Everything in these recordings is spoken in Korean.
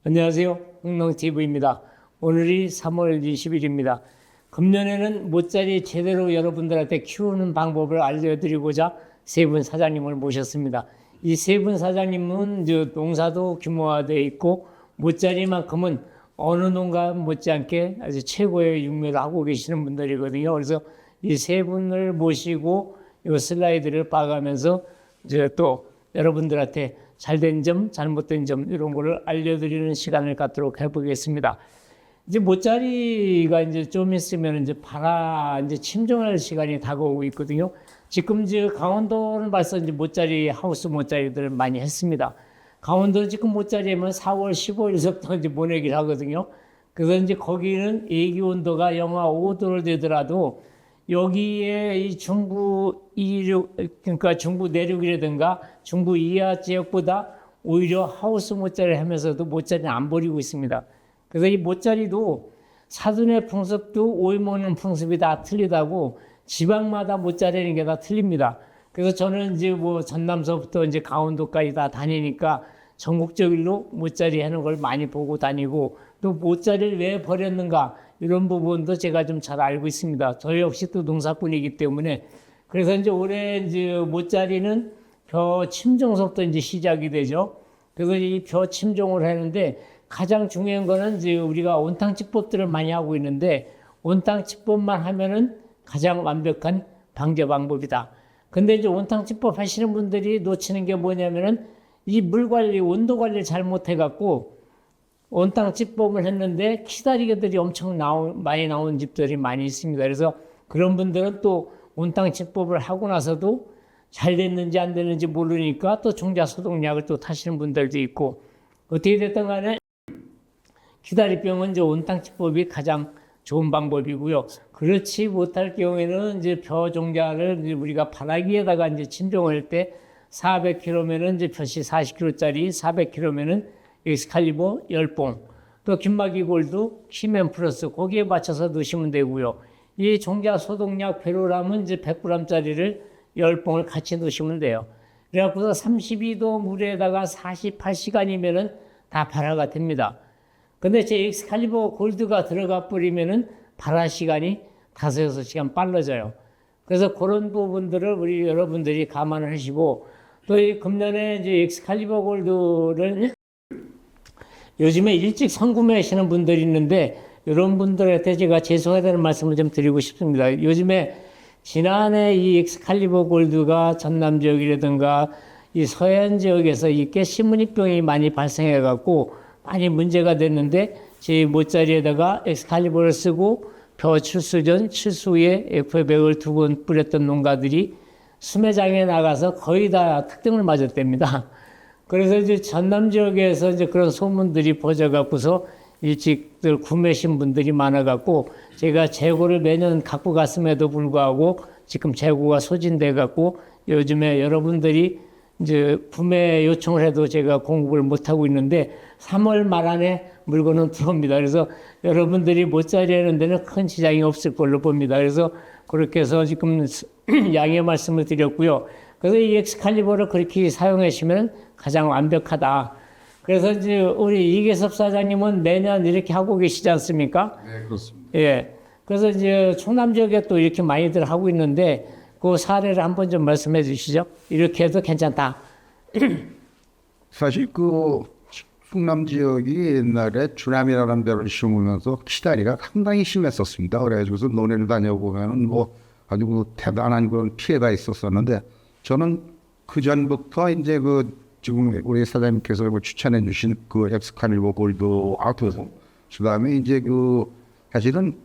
안녕하세요. 흥농TV입니다. 오늘이 3월 20일입니다. 금년에는 모짜리 제대로 여러분들한테 키우는 방법을 알려드리고자 세 분 사장님을 모셨습니다. 이 세 분 사장님은 농사도 규모화되어 있고 모짜리만큼은 어느 농가 못지않게 아주 최고의 육묘를 하고 계시는 분들이거든요. 그래서 이 세 분을 모시고 이 슬라이드를 봐가면서 이제 또 여러분들한테 잘된 점, 잘못된 점 이런 거를 알려드리는 시간을 갖도록 해보겠습니다. 이제 모짜리가 이제 좀 있으면 이제 이제 침종할 시간이 다가오고 있거든요. 지금 이제 강원도는 벌써 이제 모짜리 하우스 모짜리들을 많이 했습니다. 강원도는 지금 모짜리면 4월 15일서부터 이제 모내기를 하거든요. 그래서 이제 거기는 애기 온도가 영하 5도를 되더라도 여기에 이 중부 이륙, 그러니까 중부 내륙이라든가 중부 이하 지역보다 오히려 하우스 모짜리를 하면서도 모짜리는 안 버리고 있습니다. 그래서 이 모짜리도 사돈의 풍습도 오이 먹는 풍습이 다 틀리다고 지방마다 모짜리라는 게 다 틀립니다. 그래서 저는 이제 뭐 전남서부터 이제 강원도까지 다 다니니까 전국적으로 모짜리 하는 걸 많이 보고 다니고 또 모짜리를 왜 버렸는가 이런 부분도 제가 좀 잘 알고 있습니다. 저 역시 또 농사꾼이기 때문에 그래서 이제 올해 이제 모짜리는 벼 침종서부터 이제 시작이 되죠. 그래서 이 벼 침종을 하는데 가장 중요한 거는 이제 우리가 온탕치법들을 많이 하고 있는데 온탕치법만 하면은 가장 완벽한 방제 방법이다. 근데 이제 온탕치법 하시는 분들이 놓치는 게 뭐냐면은 이 물 관리, 온도 관리를 잘못해갖고 온탕치법을 했는데 키다리개들이 엄청 많이 나온 집들이 많이 있습니다. 그래서 그런 분들은 또 온탕치법을 하고 나서도 잘 됐는지 안 됐는지 모르니까 또 종자소독약을 또 타시는 분들도 있고 어떻게 됐든 간에 키다리병은 이제 온탕치법이 가장 좋은 방법이고요. 그렇지 못할 경우에는 이제 벼 종자를 이제 우리가 바라기에다가 이제 침종을 할 때 400kg면은 이제 벼씨 40kg짜리 400kg면은 엑스칼리버 10봉, 또 김마기 골드, 키맨 플러스 거기에 맞춰서 넣으시면 되고요. 이 종자 소독약 베로람은 이제 100g짜리를 10봉을 같이 넣으시면 돼요. 그래갖고서 32도 물에다가 48시간이면은 다 발화가 됩니다. 근데 제 엑스칼리버 골드가 들어가 버리면은 발화 시간이 5-6시간 빨라져요. 그래서 그런 부분들을 우리 여러분들이 감안을 하시고 또 이 금년에 이제 엑스칼리버 골드를 요즘에 일찍 선구매하시는 분들이 있는데 이런 분들한테 제가 죄송해야 되는 말씀을 좀 드리고 싶습니다. 요즘에 지난해 이 엑스칼리버 골드가 전남 지역이라든가 이 서해안 지역에서 이 가시무늬병이 많이 발생해 갖고 많이 문제가 됐는데 제 모짜리에다가 엑스칼리버를 쓰고 벼 출수 전 출수 후에 FA100을 2번 뿌렸던 농가들이 수매장에 나가서 거의 다 특등을 맞았답니다. 그래서 이제 전남 지역에서 이제 그런 소문들이 퍼져갖고서 일찍들 구매하신 분들이 많아갖고 제가 재고를 매년 갖고 갔음에도 불구하고 지금 재고가 소진돼갖고 요즘에 여러분들이 이제 구매 요청을 해도 제가 공급을 못하고 있는데 3월 말 안에 물건은 들어옵니다. 그래서 여러분들이 모짜리 하는 데는 큰 지장이 없을 걸로 봅니다. 그래서 그렇게 해서 지금 양해 말씀을 드렸고요. 그래서 이 엑스칼리버를 그렇게 사용하시면 가장 완벽하다. 그래서 이제 우리 이계섭 사장님은 매년 이렇게 하고 계시지 않습니까? 네, 그렇습니다. 예. 그래서 이제 충남 지역에 또 이렇게 많이들 하고 있는데 그 사례를 한번 좀 말씀해 주시죠. 이렇게 해도 괜찮다. 사실 그 충남 지역이 옛날에 주남이라는 데를 심으면서 키다리가 상당히 심했었습니다. 그래가지고서 논해를 다녀보면 뭐 아주 그 대단한 그런 피해가 있었었는데 저는 그 전부터 이제 그 지금 우리 사장님께서 추천해 주신 그 엑스칼리버 골드 아웃도어 그다음에 이제 그 사실은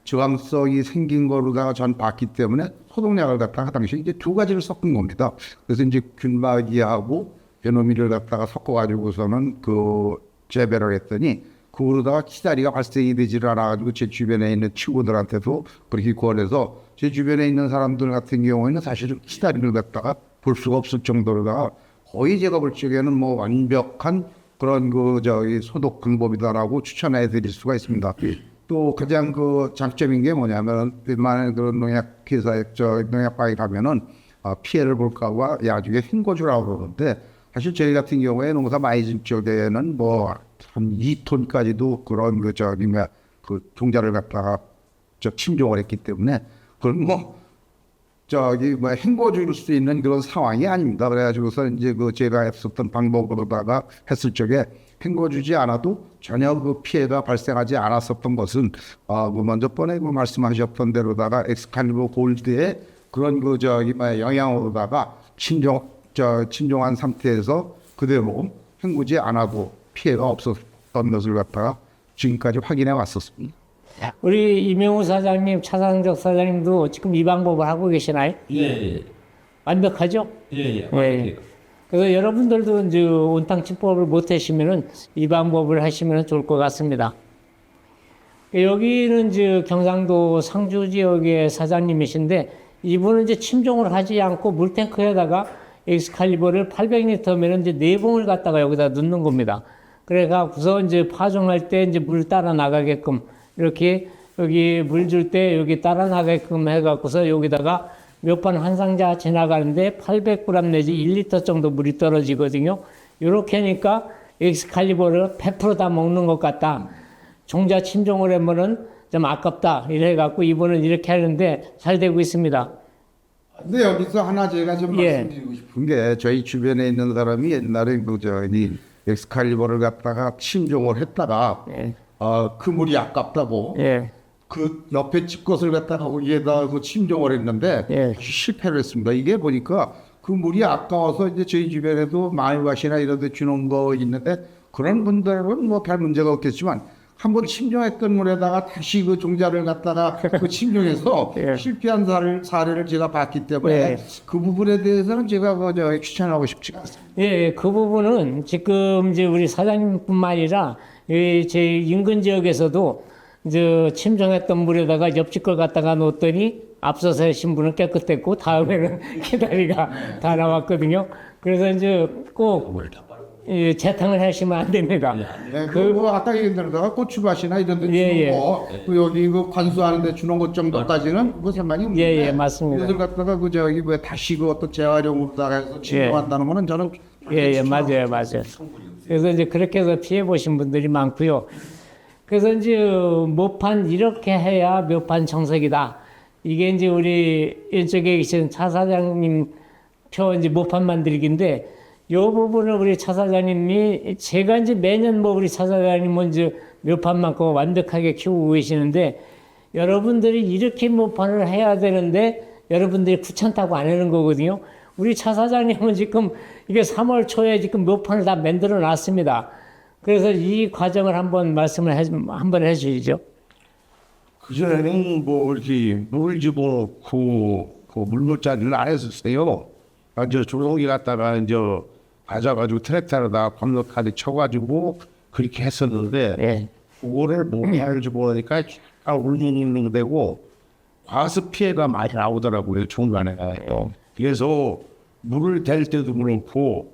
저항성이 생긴 거로다가 전 봤기 때문에 소독약을 갖다가 당시 이제 두 가지를 섞은 겁니다. 그래서 이제 균마기하고 베노미를 갖다가 섞어가지고서는 그 재배를 했더니 그거로다가 키다리가 발생이 되지를 않아가지고 제 주변에 있는 친구들한테도 그렇게 권해서 제 주변에 있는 사람들 같은 경우에는 사실은 키다리를 갖다가 볼 수가 없을 정도로다가 거의 제가 볼 적에는 뭐 완벽한 그런 그 소독 방법이다라고 추천해 드릴 수가 있습니다. 또 가장 그 장점인 게 뭐냐면 웬만한 그런 농약 회사에 농약방에 가면은 피해를 볼까봐 나중에 흰 거주라고 그러는데 사실 저희 같은 경우에 농사 많이 진 쪽에는 뭐 한 2톤까지도 그런 그 종자를 갖다가 침종을 했기 때문에 그건 헹궈 줄 수 있는 그런 상황이 아닙니다. 그래가지고서 이제 제가 했었던 방법으로다가 했을 적에 헹궈 주지 않아도 전혀 그 피해가 발생하지 않았었던 것은 먼저 번에 말씀하셨던 대로다가 엑스칼리버 골드의 그런 영향으로다가 침종한 상태에서 그대로 헹구지 않아도 피해가 없었던 것을 갖다가 지금까지 확인해 왔었습니다. 우리 이명우 사장님, 차상적 사장님도 지금 이 방법을 하고 계시나요? 예. 완벽하죠? 예. 네. 그래서 여러분들도 이제 온탕치법을 못 하시면은 이 방법을 하시면 좋을 것 같습니다. 여기는 이제 경상도 상주 지역의 사장님이신데 이분은 이제 침종을 하지 않고 물탱크에다가 엑스칼리버를 800리터면 이제 4봉을 갖다가 여기다 넣는 겁니다. 그래갖고서 이제 파종할 때 이제 물 따라 나가게끔 이렇게 여기 물 줄 때 여기 따라 나가게끔 해갖고서 여기다가 몇 번 한 상자 지나가는데 800g 내지 1리터 정도 물이 떨어지거든요. 이렇게 하니까 엑스칼리버를 100% 다 먹는 것 같다. 종자 침종을 하면은 좀 아깝다. 이래갖고 이분은 이렇게 하는데 잘 되고 있습니다. 근데 여기서 하나 제가 좀 예. 말씀드리고 싶은 게 저희 주변에 있는 사람이 옛날에 이 엑스칼리버를 갖다가 침종을 했다가 예. 그 물이 아깝다고 예. 그 옆에 집 것을 갖다가 거기에다 침종을 했는데 예. 실패를 했습니다. 이게 보니까 그 물이 아까워서 이제 저희 주변에도 마을밭이나 이런 데 주는 거 있는데 그런 분들은 뭐 별 문제가 없겠지만 한번 침종했던 물에다가 다시 그 종자를 갖다가 그 침종해서 예. 실패한 사례를 제가 봤기 때문에 예. 그 부분에 대해서는 제가 추천하고 싶지 않습니다. 예, 그 부분은 지금 이제 우리 사장님뿐만 아니라 제 인근 지역에서도 이제 침종했던 물에다가 옆집 걸 갖다가 놓았더니 앞서서 하신 분은 깨끗했고 다음에는 기다리가 다 나왔거든요. 그래서 이제 꼭 재탕을 하시면 안 됩니다. 네, 뭐 아까 얘기한 대로 고추밭이나 이런 데 주는 예, 예. 거, 그 여기 그 관수하는 데 주는 것 정도까지는 뭐 상관이 없는데 예, 예, 맞습니다. 이들 갖다가 뭐 다시 그 어떤 재활용으로다가 해서 침종한다는 거는 저는 예, 맞아요. 그래서 이제 그렇게 해서 피해 보신 분들이 많고요. 그래서 이제 모판 이렇게 해야 묘판 정석이다. 이게 이제 우리 이쪽에 계신 차 사장님 표 이제 모판 만들기인데 이 부분을 우리 차 사장님이 제가 이제 매년 뭐 우리 차 사장님은 이제 묘판만큼 완벽하게 키우고 계시는데 여러분들이 이렇게 묘판을 해야 되는데 여러분들이 귀찮다고 안 하는 거거든요. 우리 차 사장님은 지금 이게 3월 초에 지금 묘판을 다 만들어 놨습니다. 그래서 이 과정을 한번 말씀을 한번 해주시죠. 그전에는 뭐 이렇게 물을 집어넣고 그 물놀자리를 안 했었어요. 조종기 갖다가 이제 가져가지고 트랙터로다 건너카드 쳐가지고 그렇게 했었는데 예. 그거를 몸에 집어넣으니까 약간 울리는 되고 과습 피해가 많이 나오더라고요 중간에. 그래서 물을 댈 때도 그렇고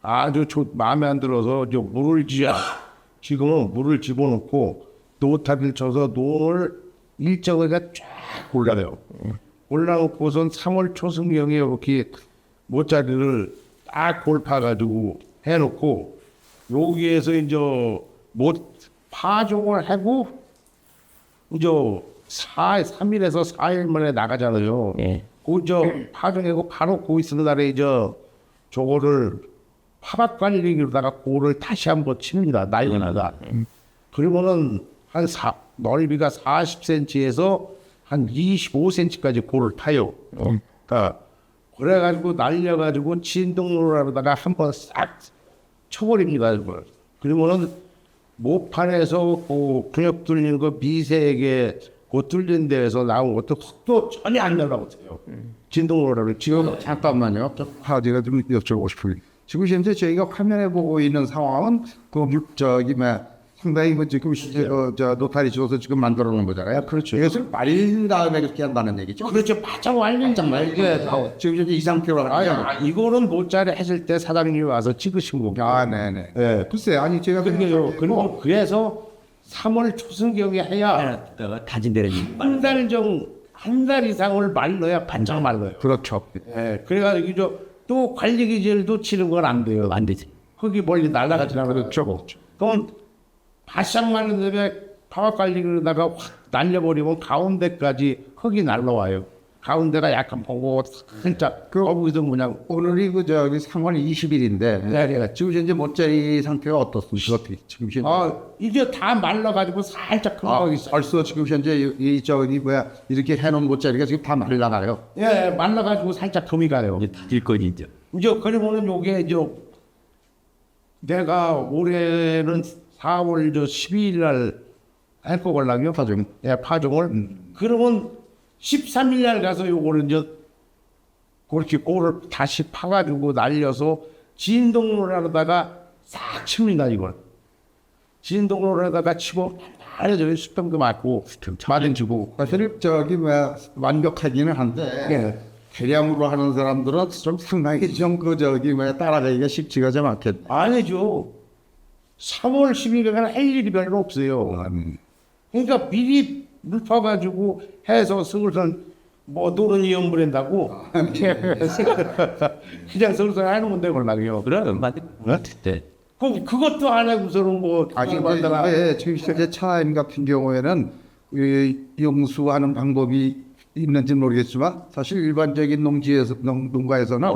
아주 마음에 안 들어서 지금은 물을 집어넣고 노타를 쳐서 노를 일정하게 쫙 올라가요. 올라놓고선 3월 초승경에 이렇게 모짜리를 딱 골파가지고 해놓고 여기에서 이제 파종을 하고 이제 3일에서 4일 만에 나가잖아요. 예. 파종하고 파놓고 있는 날에 이제 저거를 파밭 관리기로다가 고를 다시 한번 칩니다. 날려나가. 그러면은 넓이가 40cm에서 한 25cm까지 고를 파요. 그래가지고 날려가지고 진동로라다가 한번 싹 쳐버립니다. 그러면은 모판에서 그 근육 뚫리는 거 미세하게 그 뚫린 데에서 나온 것도 속도 전혀 안 날아오세요. 진동로라를 지금 잠깐만요. 제가 좀 여쭤보고 싶은 게 지금 현재 저희가 화면에 보고 있는 상황은 상당히 지금 노타리 줘서 지금 만들어 놓은 거잖아요. 그렇죠. 이것을 말린 다음에 그렇게 한다는 얘기죠. 그렇죠. 바짝 말리잖아요. 이게 지금 현재 이 상태로 하는 이거는 모짜리 했을 때 사장님이 와서 찍으신 거고. 네네. 네. 글쎄, 아니 제가 그러게요. 그리고 그래서 3월 초승경에 해야 다진 데를 한 달 이상을 말려야 반짝 말려요. 그렇죠. 예. 그래가지고 또 관리 기질도 치는 건 안 돼요. 안 되지. 흙이 멀리 날아가지 않아요. 그렇죠. 그럼 바싹 마른 데에 파와칼리그다가 확 날려버리면 가운데까지 흙이 날라와요. 가운데가 약간 보고 살짝 거기서 그냥 오늘이 그 저기 3월 20일인데 네. 지금 현재 모짜리 상태가 어떻습니까? 어떻게 지금 현재? 이제 다 말라가지고 살짝 긁어 있어요. 벌써 지금 현재 이 저기 뭐야 이렇게 해놓은 모짜리가 지금 다 말라가요. 예, 말라가지고 살짝 금이 가요. 길거리죠. 이제 그러면은 요게 이제 내가 올해는 4월 12일 날 할 거걸랑요. 파종. 예, 파종을. 그러면 13일 날 가서 요거를 이제 그렇게 꼴을 다시 파가지고 날려서 진동로에다가 싹 칩니다, 이걸. 진동로에다가 치고 빨리 수평도 맞고 맞은지고. 사실 저기 뭐야 완벽하기는 한데 예. 대량으로 하는 사람들은 좀 상당히 좀 그 저기 뭐야 따라가기가 쉽지가 좀 않겠네. 아니죠. 3월 10일에는 할 일이 별로 없어요. 그러니까 미리 물 퍼가지고 해서 슬슬 뭐 노른이 연불한다고 그냥 슬슬 하는 건데 걸랑요. 그럼 맞을 것 같은데. 그것도 안 하고서는 뭐 근데 지금 현재 차임 같은 경우에는 이 용수하는 방법이 있는지 모르겠지만 사실 일반적인 농지에서 농가에서는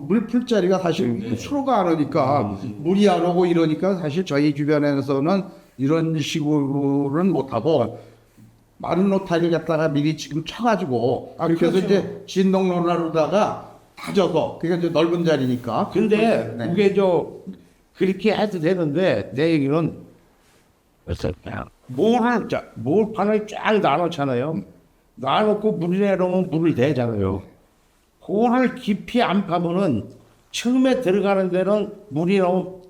물 풀자리가 사실 수로가 안 오니까 물이 안 오고 이러니까 사실 저희 주변에서는 이런 식으로는 못하고 마른 노타리를 갖다가 미리 지금 쳐가지고 그래서 이제 진동로나로다가 다져서 그게 이제 넓은 자리니까 근데 네. 그게 그렇게 해도 되는데 내 얘기는 몰판을 쫙 나눠잖아요. 나눠놓고 물이 내려오면 물을 대잖아요. 그거를 깊이 안 파면은 처음에 들어가는 데는 물이 너무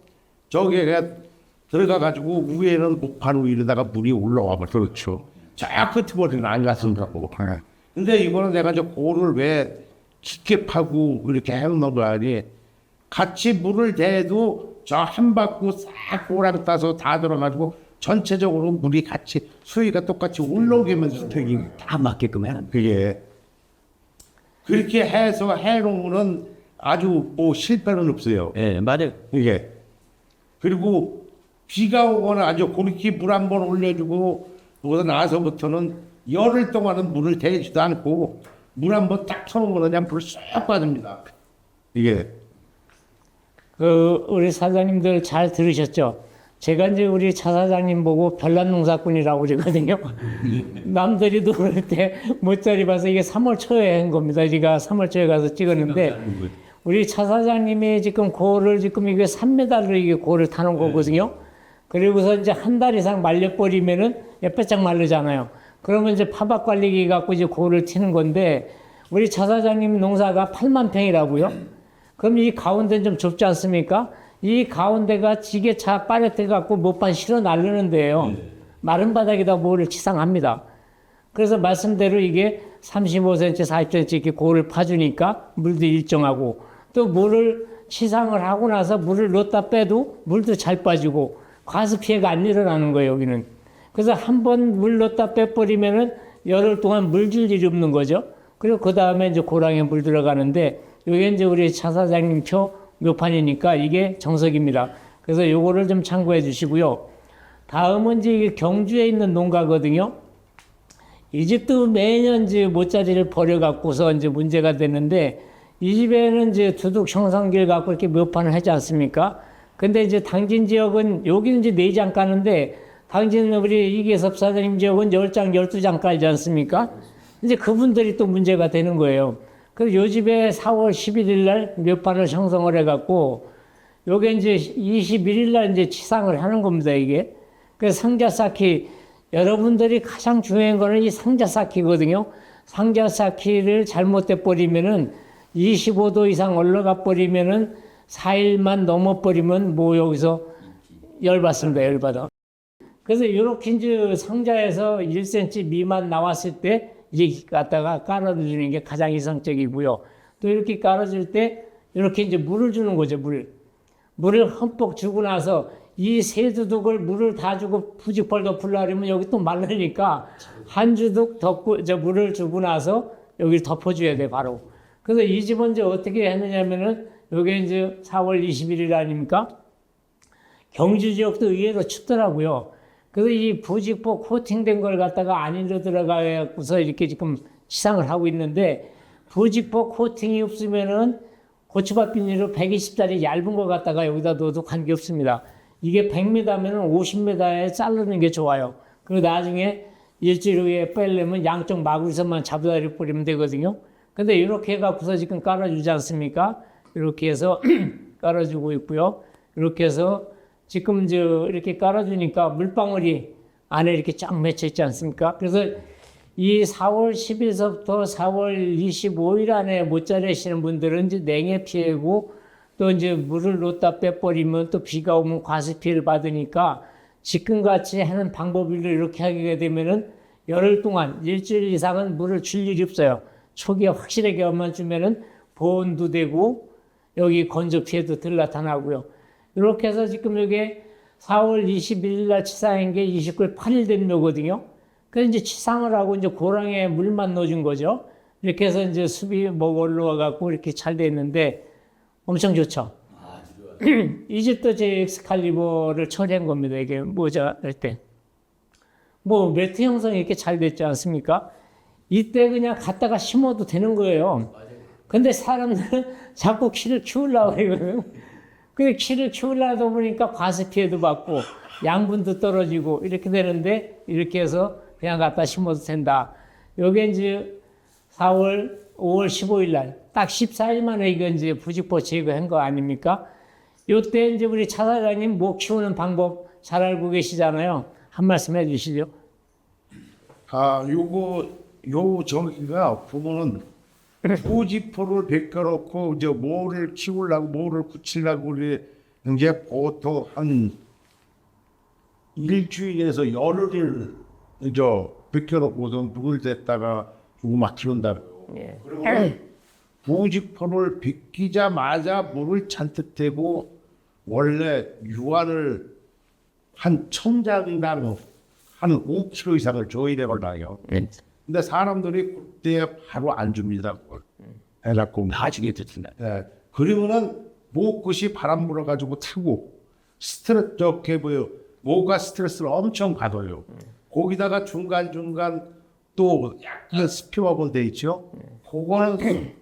저기에 들어가가지고 위에는 목판 위에다가 물이 올라와 버려. 그렇죠. 저 끝머리는 안 갔습니다. 근데 이거는 내가 고를 왜 깊게 파고 이렇게 해놓아야지 같이 물을 대도 저 한 바퀴 싹 꼬라를 따서 다 들어가지고 전체적으로 물이 같이 수위가 똑같이 올라오게만 수평이 다 맞게끔 해라. 그게 그렇게 해서 해놓으면 아주 뭐 실패는 없어요. 예, 맞아요. 이게 그리고 비가 오거나 아주 그렇게 물 한 번 올려주고 그러고 나서부터는 열흘 동안은 물을 대지도 않고 물 한 번 딱 쳐놓으면 그냥 불 쏙 빠집니다. 이게 우리 사장님들 잘 들으셨죠? 제가 이제 우리 차 사장님 보고 별난 농사꾼이라고 그러거든요. 남들이 그럴 때 못자리 봐서 이게 3월 초에 한 겁니다. 우리가 3월 초에 가서 찍었는데 우리 차 사장님이 지금 고를 지금 이게 3m를 이게 고를 타는 거거든요. 그리고서 이제 한 달 이상 말려버리면은 빼짝 마르잖아요. 그러면 이제 파박 관리기 갖고 이제 고를 튀는 건데 우리 차 사장님 농사가 8만 평이라고요. 그럼 이 가운데는 좀 좁지 않습니까? 이 가운데가 지게차 빠렛대 갖고 못판 실어 날르는데요. 마른 바닥에다 모를 치상합니다. 그래서 말씀대로 이게 35cm, 40cm 이렇게 고를 파주니까 물도 일정하고 또 물을 치상을 하고 나서 물을 넣었다 빼도 물도 잘 빠지고 과수 피해가 안 일어나는 거예요, 여기는. 그래서 한 번 물 넣었다 빼버리면은 열흘 동안 물 줄 일이 없는 거죠. 그리고 그 다음에 이제 고랑에 물 들어가는데 이게 이제 우리 차 사장님 표 묘판이니까 이게 정석입니다. 그래서 요거를 좀 참고해 주시고요. 다음은 이제 이게 경주에 있는 농가거든요. 이 집도 매년 이제 모짜리를 버려갖고서 이제 문제가 됐는데 이 집에는 이제 두둑 형성길 갖고 이렇게 묘판을 하지 않습니까? 근데 이제 당진 지역은 여기는 이제 4장 까는데 당진 우리 이계섭 사장님 지역은 10장, 12장 깔지 않습니까? 이제 그분들이 또 문제가 되는 거예요. 그래서 요 집에 4월 11일 날 묘판을 형성을 해갖고 요게 이제 21일 날 이제 치상을 하는 겁니다, 이게. 그래서 상자 쌓기, 여러분들이 가장 중요한 거는 이 상자 쌓기거든요. 상자 쌓기를 잘못돼 버리면은 25도 이상 올라가 버리면은 4일만 넘어 버리면 뭐 여기서 열받습니다, 열받아. 그래서 이렇게 이제 상자에서 1cm 미만 나왔을 때 이제 갖다가 깔아주는 게 가장 이상적이고요. 또 이렇게 깔아줄 때 이렇게 이제 물을 주는 거죠, 물을 흠뻑 주고 나서 이 세 두둑을 물을 다 주고 부직벌 덮으려면 여기 또 말르니까 한 주둑 덮고 이제 물을 주고 나서 여기를 덮어줘야 돼, 바로. 그래서 이 집은 이제 어떻게 했느냐면은 요게 이제 4월 21일 아닙니까? 경주 지역도 의외로 춥더라고요. 그래서 이 부직포 코팅된 걸 갖다가 안일로 들어가서 이렇게 지금 치상을 하고 있는데, 부직포 코팅이 없으면은 고추밭 비닐로 120짜리 얇은 거 갖다가 여기다 넣어도 관계없습니다. 이게 100m면은 50m에 자르는 게 좋아요. 그리고 나중에 일주일 후에 빼려면 양쪽 마구리선만 잡아다리 뿌리면 되거든요. 근데 이렇게 해갖고서 지금 깔아주지 않습니까? 이렇게 해서 깔아주고 있고요. 이렇게 해서 지금 이렇게 깔아주니까 물방울이 안에 이렇게 쫙 맺혀 있지 않습니까? 그래서 이 4월 10일서부터 4월 25일 안에 못 자르시는 분들은 이제 냉해 피해고, 또 이제 물을 놓다 빼버리면 또 비가 오면 과습 피해를 받으니까 지금같이 하는 방법을 이렇게 하게 되면은 열흘 동안 일주일 이상은 물을 줄 일이 없어요. 초기에 확실하게만 주면은 보온도 되고 여기 건조 피해도 덜 나타나고요. 이렇게 해서 지금 이게 4월 21일 날 치상한 게 29일 8일 된 묘거든요. 그래서 이제 치상을 하고 이제 고랑에 물만 넣어준 거죠. 이렇게 해서 이제 숲이 올라와 갖고 이렇게 잘 돼 있는데 엄청 좋죠. 이집트 제 엑스칼리버를 처리한 겁니다. 이게 모자랄 때. 뭐 매트 형성이 이렇게 잘 됐지 않습니까? 이때 그냥 갖다가 심어도 되는 거예요. 근데 사람들은 자꾸 키를 키우려고 그러거든요. 근데 키를 키우려다 보니까 과습 피해도 받고 양분도 떨어지고 이렇게 되는데, 이렇게 해서 그냥 갖다 심어도 된다. 요게 이제 5월 15일 날 딱 14일 만에 이거 이제 부직포 제거한 거 아닙니까? 요때 이제 우리 차 사장님 목 키우는 방법 잘 알고 계시잖아요. 한 말씀 해 주시죠. 저기가 보면은 부직포를 벗겨놓고 이제 모를 키우려고 모를 굳히려고 그래. 이제 보통 한 일주일에서 열흘을 벗겨놓고서 물을 댔다가 막 키운다고요. 예. 부직포를 벗기자마자 물을 잔뜩 대고 원래 유한을 한 청장당 한 5kg 이상을 줘야 되거든요. 근데 사람들이 그때 바로 안 줍니다. 그걸. 해갖고 나중에 듣는다. 예. 그러면은 목끝이 바람 불어가지고 타고 스트레스 목가 스트레스를 엄청 받아요. 거기다가 중간중간 또 약간 스피어건 돼 있죠. 그거는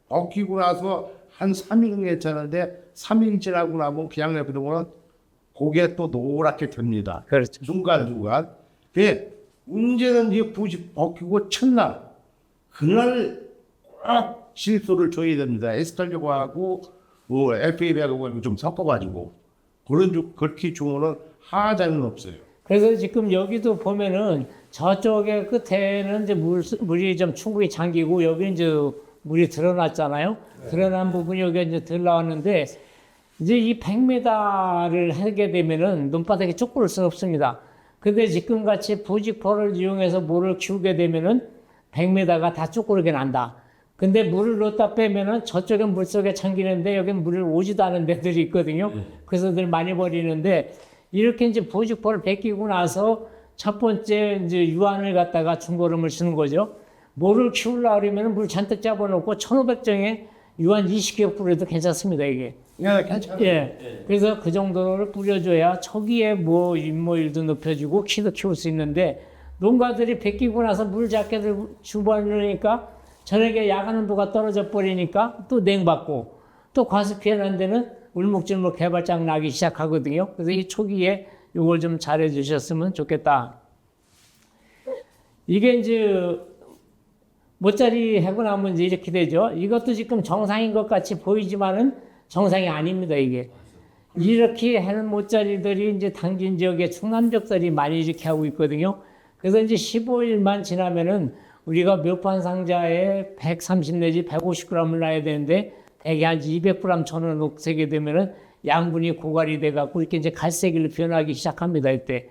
벗기고 나서 한 3일 괜찮은데 3일 지나고 나면 그냥 내버리면 고개 또 노랗게 됩니다. 그렇죠. 중간중간. 그 문제는 이 부직 벗기고 첫날 그날 꼭 실소를 줘야 됩니다. 에스탈리오하고 FAB하고 좀 섞어가지고 그렇게 주면은 하자는 없어요. 그래서 지금 여기도 보면은 저쪽에 끝에는 이제 물이 좀 충분히 잠기고 여기 이제 물이 드러났잖아요. 드러난 부분이 여기 이제 덜 나왔는데, 이제 이 100m를 하게 되면은 논바닥에 쫓고를 수는 없습니다. 근데 지금 같이 부직포를 이용해서 물을 키우게 되면은 100m가 다 쫓고르게 난다. 근데 물을 넣다 빼면은 저쪽엔 물속에 잠기는데 여긴 물을 오지도 않은 데들이 있거든요. 그래서 늘 많이 버리는데, 이렇게 이제 부직포를 벗기고 나서 첫 번째 이제 유한을 갖다가 중거름을 쓰는 거죠. 뭐를 키우려고 그러면 물 잔뜩 잡아놓고 1500정에 유한 20kg 뿌려도 괜찮습니다, 이게. 예, 괜찮아요. 예. 그래서 그 정도를 뿌려줘야 초기에 잇모일도 높여주고 키도 키울 수 있는데, 농가들이 벗기고 나서 물 작게들 주버리니까 저녁에 야간 온도가 떨어져 버리니까 또 냉받고 또 과습 피해 난 데는 울목질목 개발장 나기 시작하거든요. 그래서 이 초기에 이걸 좀 잘해 주셨으면 좋겠다. 이게 이제 모짜리 하고 나면 이제 이렇게 되죠. 이것도 지금 정상인 것 같이 보이지만은 정상이 아닙니다, 이게. 이렇게 하는 모짜리들이 이제 당진 지역의 충남적들이 많이 이렇게 하고 있거든요. 그래서 이제 15일만 지나면은 우리가 묘판 상자에 130 내지 150g을 놔야 되는데 대개 한 200g 전원 녹색이 되면은 양분이 고갈이 돼갖고 이렇게 이제 갈색으로 변하기 시작합니다, 이때.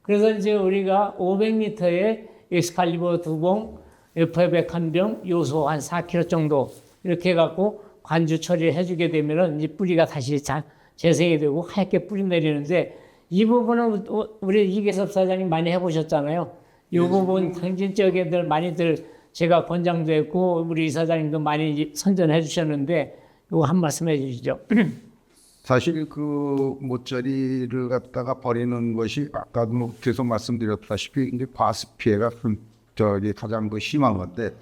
그래서 이제 우리가 500리터에 엑스칼리버 2봉, F100 한 병, 요소 한 4kg 정도 이렇게 해갖고 관주 처리를 해주게 되면은 이제 뿌리가 다시 재생이 되고 하얗게 뿌리 내리는데, 이 부분은 우리 이계섭 사장님 많이 해보셨잖아요. 이 부분 당진 지역애들 많이들 제가 권장도 했고 우리 이사장님도 많이 선전해 주셨는데 이거 한 말씀 해 주시죠. 사실 그 모짜리를 갖다가 버리는 것이 아까도 뭐 계속 말씀드렸다시피 이제 과습 피해가 가장 그 심한 건데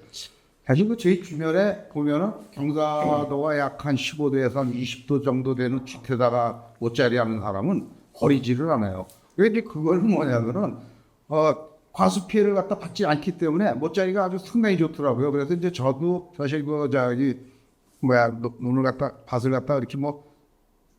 사실 그 저희 주변에 보면은 경사도가 약 한 15도에서 한 20도 정도 되는 짙에다가 모짜리 하는 사람은 버리지를 않아요. 근데 그걸 뭐냐면은 과습 피해를 갖다 받지 않기 때문에 모짜리가 아주 상당히 좋더라고요. 그래서 이제 저도 사실 그 눈을 갖다 밭을 갖다 이렇게 뭐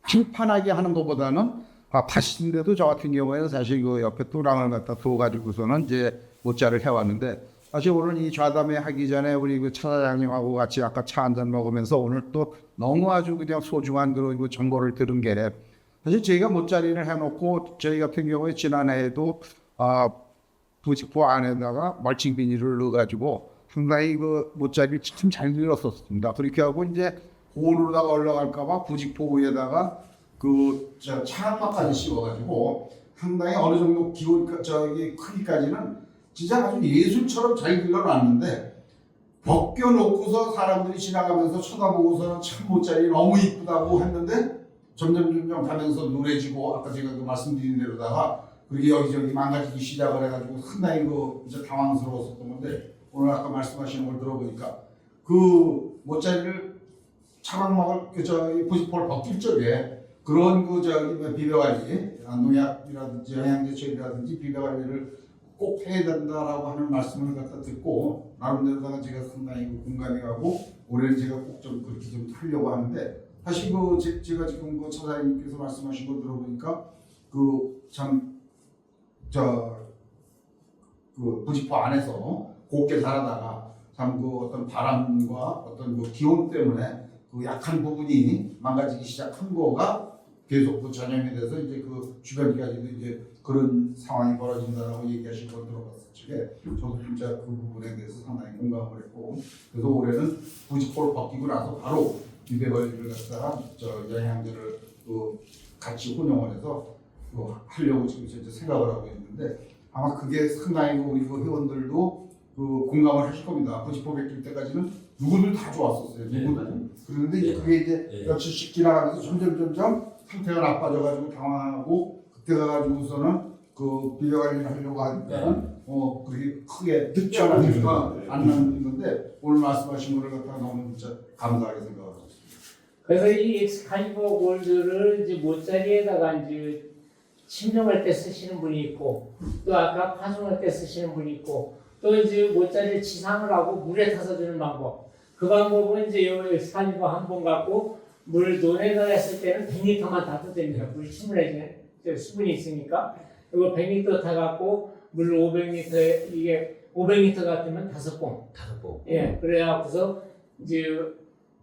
평판하게 하는 것보다는 밭인데도 저 같은 경우에는 사실 그 옆에 또랑을 갖다 둬가지고서는 이제 모짜를 해왔는데 사실 오늘 이 좌담회 하기 전에 우리 그 차사장님하고 같이 아까 차 한잔 먹으면서 오늘 또 너무 아주 그냥 소중한 그런 그 정보를 들은 게 사실 저희가 모짜리를 해놓고 저희 같은 경우에 지난해에도 부직포 안에다가 멀칭 비닐을 넣어가지고 상당히 그 모짜리를 참 잘 늘었었습니다. 그렇게 하고 이제 고온으로다가 올라갈까봐 부직포 위에다가 차량막까지 씌워가지고 상당히 어느 정도 기온 크기까지는 진짜 아주 예술처럼 잘 길러놨는데 벗겨놓고서 사람들이 지나가면서 쳐다보고서는 참 모짜리 너무 이쁘다고 했는데 점점 가면서 누래지고 아까 제가 그 말씀드린 대로다가 그렇게 여기저기 망가지기 시작을 해가지고 상당히 이제 당황스러웠었던 건데 오늘 아까 말씀하시는 걸 들어보니까 그 모짜리를 차광막을 부직포를 벗길 적에 그런 비료관리, 농약이라든지 영양제 처리라든지 비료관리를 꼭 해야 된다라고 하는 말씀을 갖다 듣고 나름대로다가 제가 상당히 공감이 가고 올해는 제가 꼭 좀 그렇게 좀 하려고 하는데 사실 제가 지금 그 차사님께서 말씀하신 거 들어보니까 부직포 안에서 곱게 자라다가 참 어떤 바람과 어떤 기온 때문에 그 약한 부분이 망가지기 시작한 거가 계속 전염이 돼서 이제 주변까지도 이제 그런 상황이 벌어진다라고 얘기하신 걸 들어봤을 적에 저도 진짜 그 부분에 대해서 상당히 공감을 했고 그래서 올해는 부직포를 벗기고 나서 바로 비배관리를 갖다가 영양제를 같이 혼용을 해서 하려고 지금 이제 생각을 하고 있는데 아마 그게 상당히 우리 회원들도 공감을 하실 겁니다. 부직포 벗길 때까지는 누구들 다 좋았었어요. 누구들. 그런데 그게 이제 며칠씩 지나가면서 점점 상태가 나빠져가지고 당황하고 그때 가가지고서는 비료관리를 하려고 하니까 그렇게 크게 늦지 않으니까 안 나는 건데 오늘 말씀하신 거를 갖다가 너무 진짜 감사하게 생각합니다. 그래서 이 엑스칼리버 골드를 이제 모짜리에다가 이제 침정할 때 쓰시는 분이 있고 또 아까 파송할 때 쓰시는 분이 있고 또 이제 모짜리를 지상을 하고 물에 타서 주는 방법. 그 방법은 이제 이 엑스칼리버 한 번 갖고 물 논에다 했을 때는 100리터만 타도 됩니다. 물이 충분해지는 수분이 있으니까. 그리고 100리터 타갖고 물 500리터에 이게 500리터 같으면 5봉. 5봉. 예, 그래갖고서 이제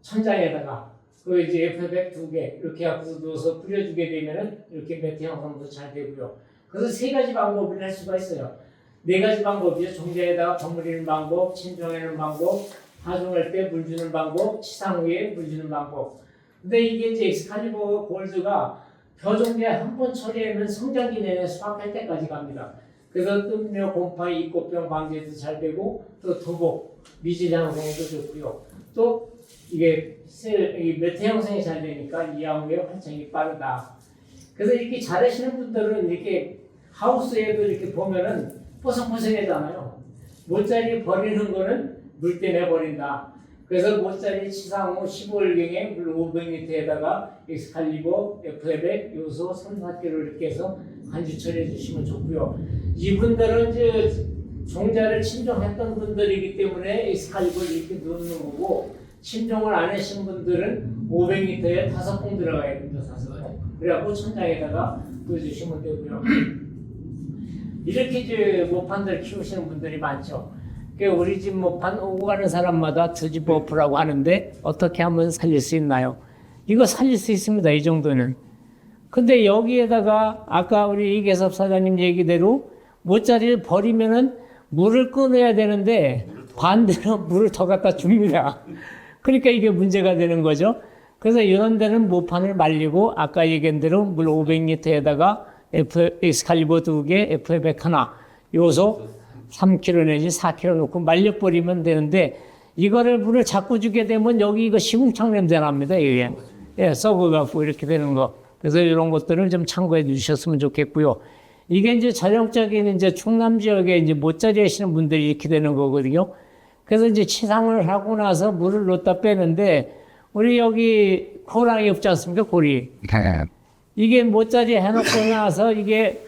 천장에다가 그 이제 F100 2개 이렇게 해서 넣어서 뿌려주게 되면은 이렇게 매트 형성도 잘 되고요. 그래서 3가지 방법을 할 수가 있어요. 4가지 방법이요. 종자에다가 버무리는 방법, 침정하는 방법, 파종할 때 물 주는 방법, 치상 후에 물 주는 방법. 근데 이게 이제 엑스칼리버 골드가 벼종제 한 번 처리하면 성장기 내내 수확할 때까지 갑니다. 그래서 뜸며 곰팡이 입꽃병 방지에도 잘 되고 또 도복, 미질 형성에도 좋고요. 또 이게 매트 형성이 잘 되니까 이하후에 활성이 빠르다. 그래서 이렇게 잘하시는 분들은 이렇게 하우스에도 이렇게 보면은 뽀송뽀송하잖아요. 모짜리 버리는 거는 물 때문에 버린다. 그래서 모짜리 치상 후 15일경에 물 500리터에다가 엑스칼리버, F100 요소 3-4kg 이렇게 해서 간주 처리해 주시면 좋고요. 이분들은 이제 종자를 침종했던 분들이기 때문에 엑스칼리버를 이렇게 넣는 거고 침종을 안 하신 분들은 500리터에 5봉 들어가야 됩니다. 5봉. 그래갖고 천장에다가 넣어주시면 되고요. 이렇게 이제 모판들 키우시는 분들이 많죠. 우리 집 모판 오고 가는 사람마다 드집버프라고 하는데 어떻게 하면 살릴 수 있나요? 이거 살릴 수 있습니다. 이 정도는. 근데 여기에다가 아까 우리 이계섭 사장님 얘기대로 모짜리를 버리면은 물을 끊어야 되는데 반대로 물을 더 갖다 줍니다. 그러니까 이게 문제가 되는 거죠. 그래서 이런 데는 모판을 말리고 아까 얘기한 대로 물 500리터에다가 엑스칼리버 2개, F100 하나, 요소 3kg 내지 4kg 넣고 말려버리면 되는데 이거를 물을 자꾸 주게 되면 여기 이거 시궁창 냄새 납니다. 이게 예, 썩어갖고 이렇게 되는 거. 그래서 이런 것들을 좀 참고해 주셨으면 좋겠고요. 이게 이제 전형적인 이제 충남 지역에 이제 못자리 하시는 분들이 이렇게 되는 거거든요. 그래서 이제 치상을 하고 나서 물을 넣다 빼는데, 우리 여기 고랑이 없지 않습니까? 고리. 네. 이게 못자리 해놓고 나서 이게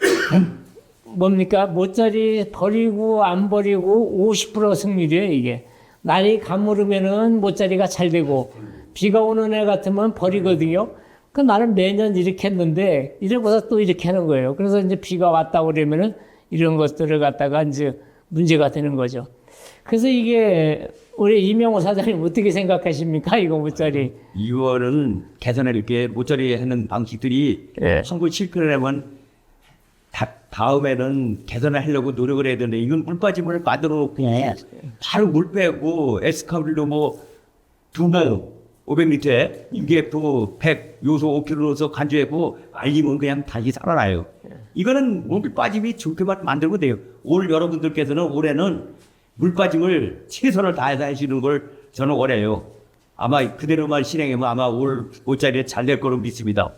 뭡니까? 못자리 버리고 안 버리고 50% 승률이에요, 이게. 날이 가물으면은 못자리가 잘 되고, 비가 오는 해 같으면 버리거든요. 그 나는 매년 이렇게 했는데, 이러고서 또 이렇게 하는 거예요. 그래서 이제 비가 왔다 그러면은 이런 것들을 갖다가 이제 문제가 되는 거죠. 그래서 이게 우리 이명호 사장님 어떻게 생각하십니까? 이거 못자리. 이거는 개선할 게 모짜리 하는 방식들이 예. 한국 실패하면 다음에는 개선을 하려고 노력을 해야 되는데 이건 물 빠짐을 만들어 놓고 바로 물 빼고 에스카블로 뭐 2만 500리터에 이게 또 100 요소 5kg 넣어서 간주하고 말리면 그냥 다시 살아나요. 이거는 물 빠짐이 좋게만 만들고 돼요. 올 여러분들께서는 올해는 물 빠짐을 최선을 다해서 하시는 걸 저는 원해요. 아마 그대로만 실행하면 아마 올 모짜리에 잘 될 거로 믿습니다.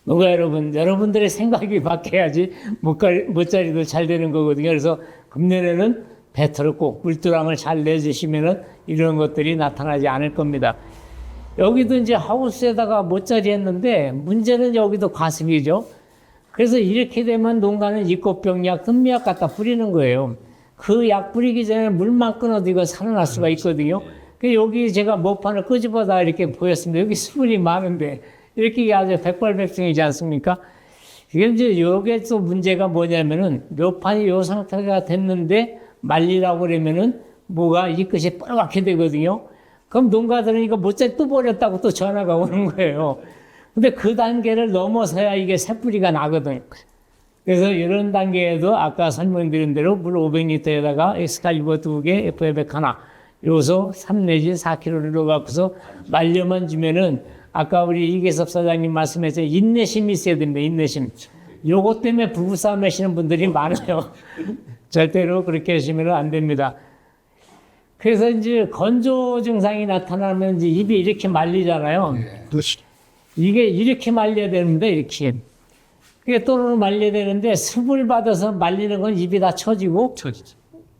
농가 여러분, 여러분들의 생각이 바뀌어야지 못자리도 잘 되는 거거든요. 그래서 금년에는 배터를 꼭 물두랑을 잘 내주시면은 이런 것들이 나타나지 않을 겁니다. 여기도 이제 하우스에다가 못자리 했는데 문제는 여기도 과습이죠. 그래서 이렇게 되면 농가는 이꽃병약, 든미약 갖다 뿌리는 거예요. 그 약 뿌리기 전에 물만 끊어도 이거 살아날 수가 있거든요. 그 여기 제가 모판을 끄집어다 이렇게 보였습니다. 여기 수분이 많은데 이렇게 아주 백발백중이지 않습니까? 이게 이제 요게 또 문제가 뭐냐면은 묘판이 요 상태가 됐는데 말리라고 그러면은 뭐가 이 끝이 빨갛게 되거든요. 그럼 농가들은 이거 못자리 또 버렸다고 또 전화가 오는 거예요. 근데 그 단계를 넘어서야 이게 새뿌리가 나거든. 그래서 이런 단계에도 아까 설명드린 대로 물 500리터에다가 엑스칼리버 2개, FF100 하나, 요소 3 내지 4kg를 넣어갖고서 말려만 주면은 아까 우리 이계섭 사장님 말씀해서 인내심이 있어야 됩니다. 인내심. 요것 때문에 부부싸움 하시는 분들이 많아요. 절대로 그렇게 하시면 안 됩니다. 그래서 이제 건조 증상이 나타나면 이제 입이 이렇게 말리잖아요. 이게 이렇게 말려야 됩니다. 이렇게. 그게 또르르 말려야 되는데 습을 받아서 말리는 건 입이 다 처지고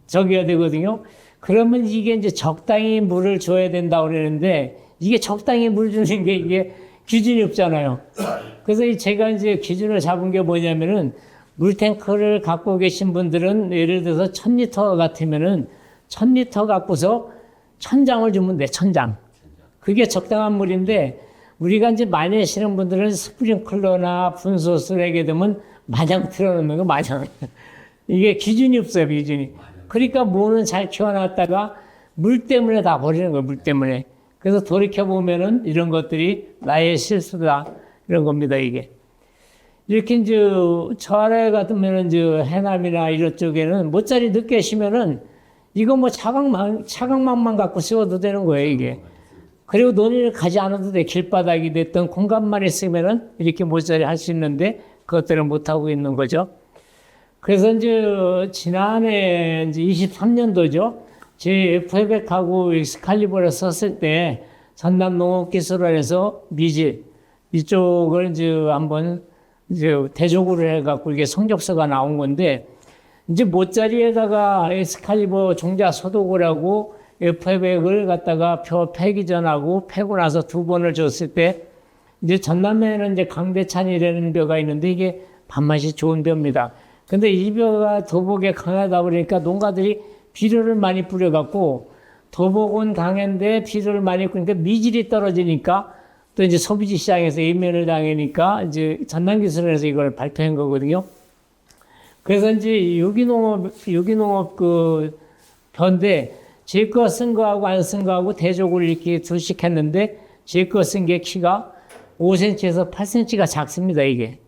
저기가 되거든요. 그러면 이게 이제 적당히 물을 줘야 된다고 그러는데 이게 적당히 물 주는 게 이게 기준이 없잖아요. 그래서 제가 이제 기준을 잡은 게 뭐냐면은 물탱크를 갖고 계신 분들은 예를 들어서 1000리터 같으면은 1000리터 갖고서 1000장을 주면 돼, 1000장. 그게 적당한 물인데 우리가 이제 많이 하시는 분들은 스프링클러나 분소스를 하게 되면 마냥 틀어놓는 거 마냥. 이게 기준이 없어요, 기준이. 그러니까 뭐는 잘 키워놨다가 물 때문에 다 버리는 거예요, 물 때문에. 그래서 돌이켜보면은 이런 것들이 나의 실수다. 이런 겁니다, 이게. 이렇게 이제 저 아래 같으면은 이제 해남이나 이런 쪽에는 못자리 늦게 쉬면은 이거 뭐 차광망만 갖고 씌워도 되는 거예요, 이게. 그리고 논의를 가지 않아도 돼. 길바닥이 됐던 공간만 있으면은 이렇게 못자리 할 수 있는데 그것들을 못하고 있는 거죠. 그래서 이제 지난해 이제 23년도죠. 제 F100하고 엑스칼리버를 썼을 때 전남 농업기술원에서 미질 이쪽을 이제 한번 이제 대조구를 해갖고 이게 성적서가 나온 건데 이제 못자리에다가 엑스칼리버 종자 소독을 F100을 갖다가 패기 전하고 패고 나서 2번을 줬을 때 이제 전남에는 이제 강대찬이라는 벼가 있는데 이게 밥맛이 좋은 벼입니다. 근데 이 벼가 도복에 강하다 보니까 농가들이 비료를 많이 뿌려갖고 도복은 강한데 비료를 많이 뿌리니까 미질이 떨어지니까 또 이제 소비지 시장에서 예면을 당하니까 이제 전남기술원에서 이걸 발표한 거거든요. 그래서 이제 유기농업 그 벼인데 제 거 쓴 거하고 안 쓴 거하고 대조구를 이렇게 둘씩 했는데 제 거 쓴 게 키가 5cm에서 8cm가 작습니다, 이게.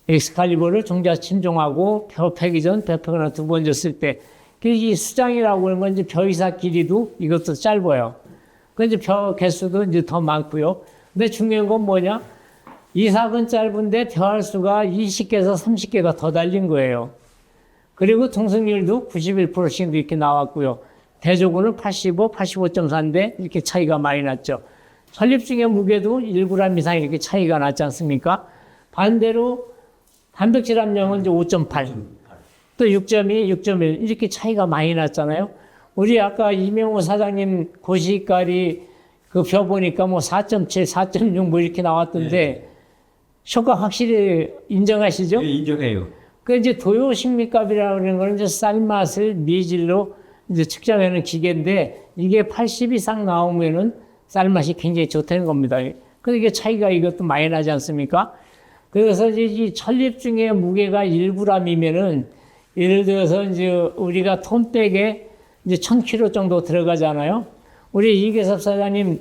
엑스칼리버를 종자 침종하고 벼 패기 전 벼 패거나 2번 줬을 때 이 수장이라고 하는 건 이제 벼 이삭 길이도 이것도 짧아요. 그 이제 벼 개수도 이제 더 많고요. 근데 중요한 건 뭐냐? 이삭은 짧은데 벼할 수가 20개에서 30개가 더 달린 거예요. 그리고 통승률도 91%씩 이렇게 나왔고요. 대조구는 85, 85.4인데 이렇게 차이가 많이 났죠. 전립중의 무게도 1g 이상 이렇게 차이가 났지 않습니까? 반대로 단백질 함량은 이제 5.8, 또 6.2, 6.1 이렇게 차이가 많이 났잖아요. 우리 아까 이명호 사장님 고시깔이 그 벼 보니까 뭐 4.7, 4.6 뭐 이렇게 나왔던데 효과 확실히 인정하시죠? 예, 인정해요. 그 이제 도요식미값이라고 하는 거는 이제 쌀맛을 미질로 이제 측정하는 기계인데 이게 80 이상 나오면은 쌀맛이 굉장히 좋다는 겁니다. 그래서 이게 차이가 이것도 많이 나지 않습니까? 그래서 이제 이 전립중의 무게가 1g이면은 예를 들어서 이제 우리가 톤백에 이제 1000kg 정도 들어가잖아요. 우리 이계섭 사장님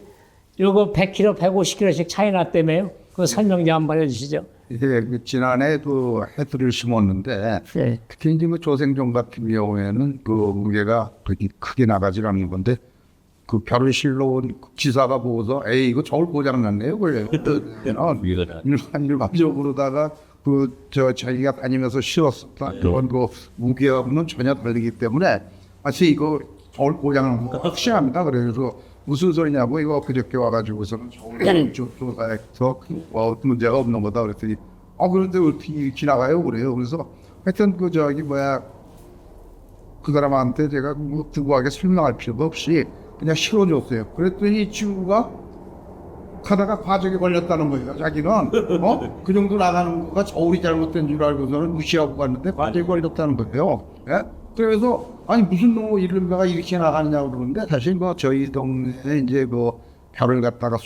요거 100kg, 150kg씩 차이 났다며요? 그 설명 좀 한번 해주시죠. 이제 그 지난해 그 해들을 심었는데 네. 특히 이제 그 조생종 같은 경우에는 그 무게가 그렇게 크게 나가지 않는 건데 그 벼를 실러 온 지사가 보고서 에이 이거 저울 고장 났네요 그래요. 일반적으로다가 자기가 다니면서 실었었다 그런 그 무게하고는 전혀 다르기 때문에 마치 이거 저울 고장 난 거 확실합니다. 그래서 무슨 소리냐고 이거 그저께 와가지고서는 저울 조사해서 문제가 없는 거다 그랬더니 그런데 어떻게 지나가요 그래요. 그래서 하여튼 그 사람한테 제가 뭐 두고하게 설명할 필요가 없이 그냥 실어줬어요. 그랬더니 이 친구가 가다가 과적에 걸렸다는 거예요. 자기는 그 정도 나가는 거가 저울이 잘못된 줄 알고서는 무시하고 갔는데 과적에 걸렸다는 거예요. 예? 그래서 아니 무슨 놈의 이름가 이렇게 나가느냐고 그러는데 사실 뭐 저희 동네에 이제 그 별을 갖다가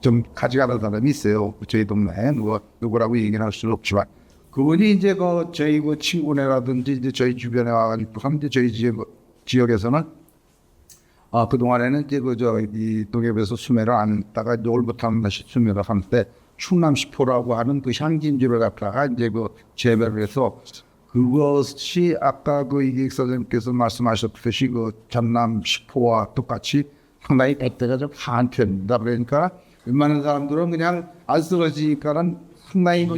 좀 가져가는 사람이 있어요. 저희 동네에 누구라고 얘기는 할 수는 없지만 그분이 이제 저희 친구네라든지 이제 저희 주변에 와가지고 이제 저희 지역에서는 그동안에는 이제 이 동해에서 수매를 안 했다가 이제 올부터 다시 수매를 하는데 충남시포라고 하는 그 향진주를 갖다가 이제 재배를 해서 그것이 아까 이기익 선생님께서 말씀하셨듯이 전남 시포와 똑같이 상당히 백대가 좀 강한 편입니다. 그러니까 웬만한 사람들은 그냥 안 쓰러지니까는 상당히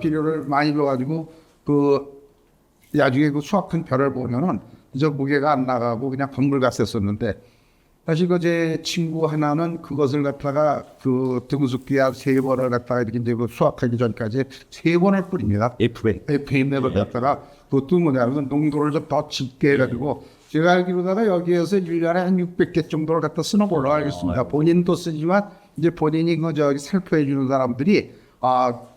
비료를 많이 넣어가지고 나중에 수확한 벼를 보면은 저 무게가 안 나가고 그냥 건물 갔었는데 사실 제 친구 하나는 그것을 갖다가 등수기야 3번을 갖다가 이렇게 이제 수확하기 전까지 3번을 뿌립니다. FM을 갖다가 그것도 뭐냐면 농도를 좀 더 짙게 해가지고 제가 알기로다가 여기에서 1년에 한 600개 정도를 갖다 쓰는 걸로 알겠습니다. 본인도 쓰지만 이제 본인이 살포해 주는 사람들이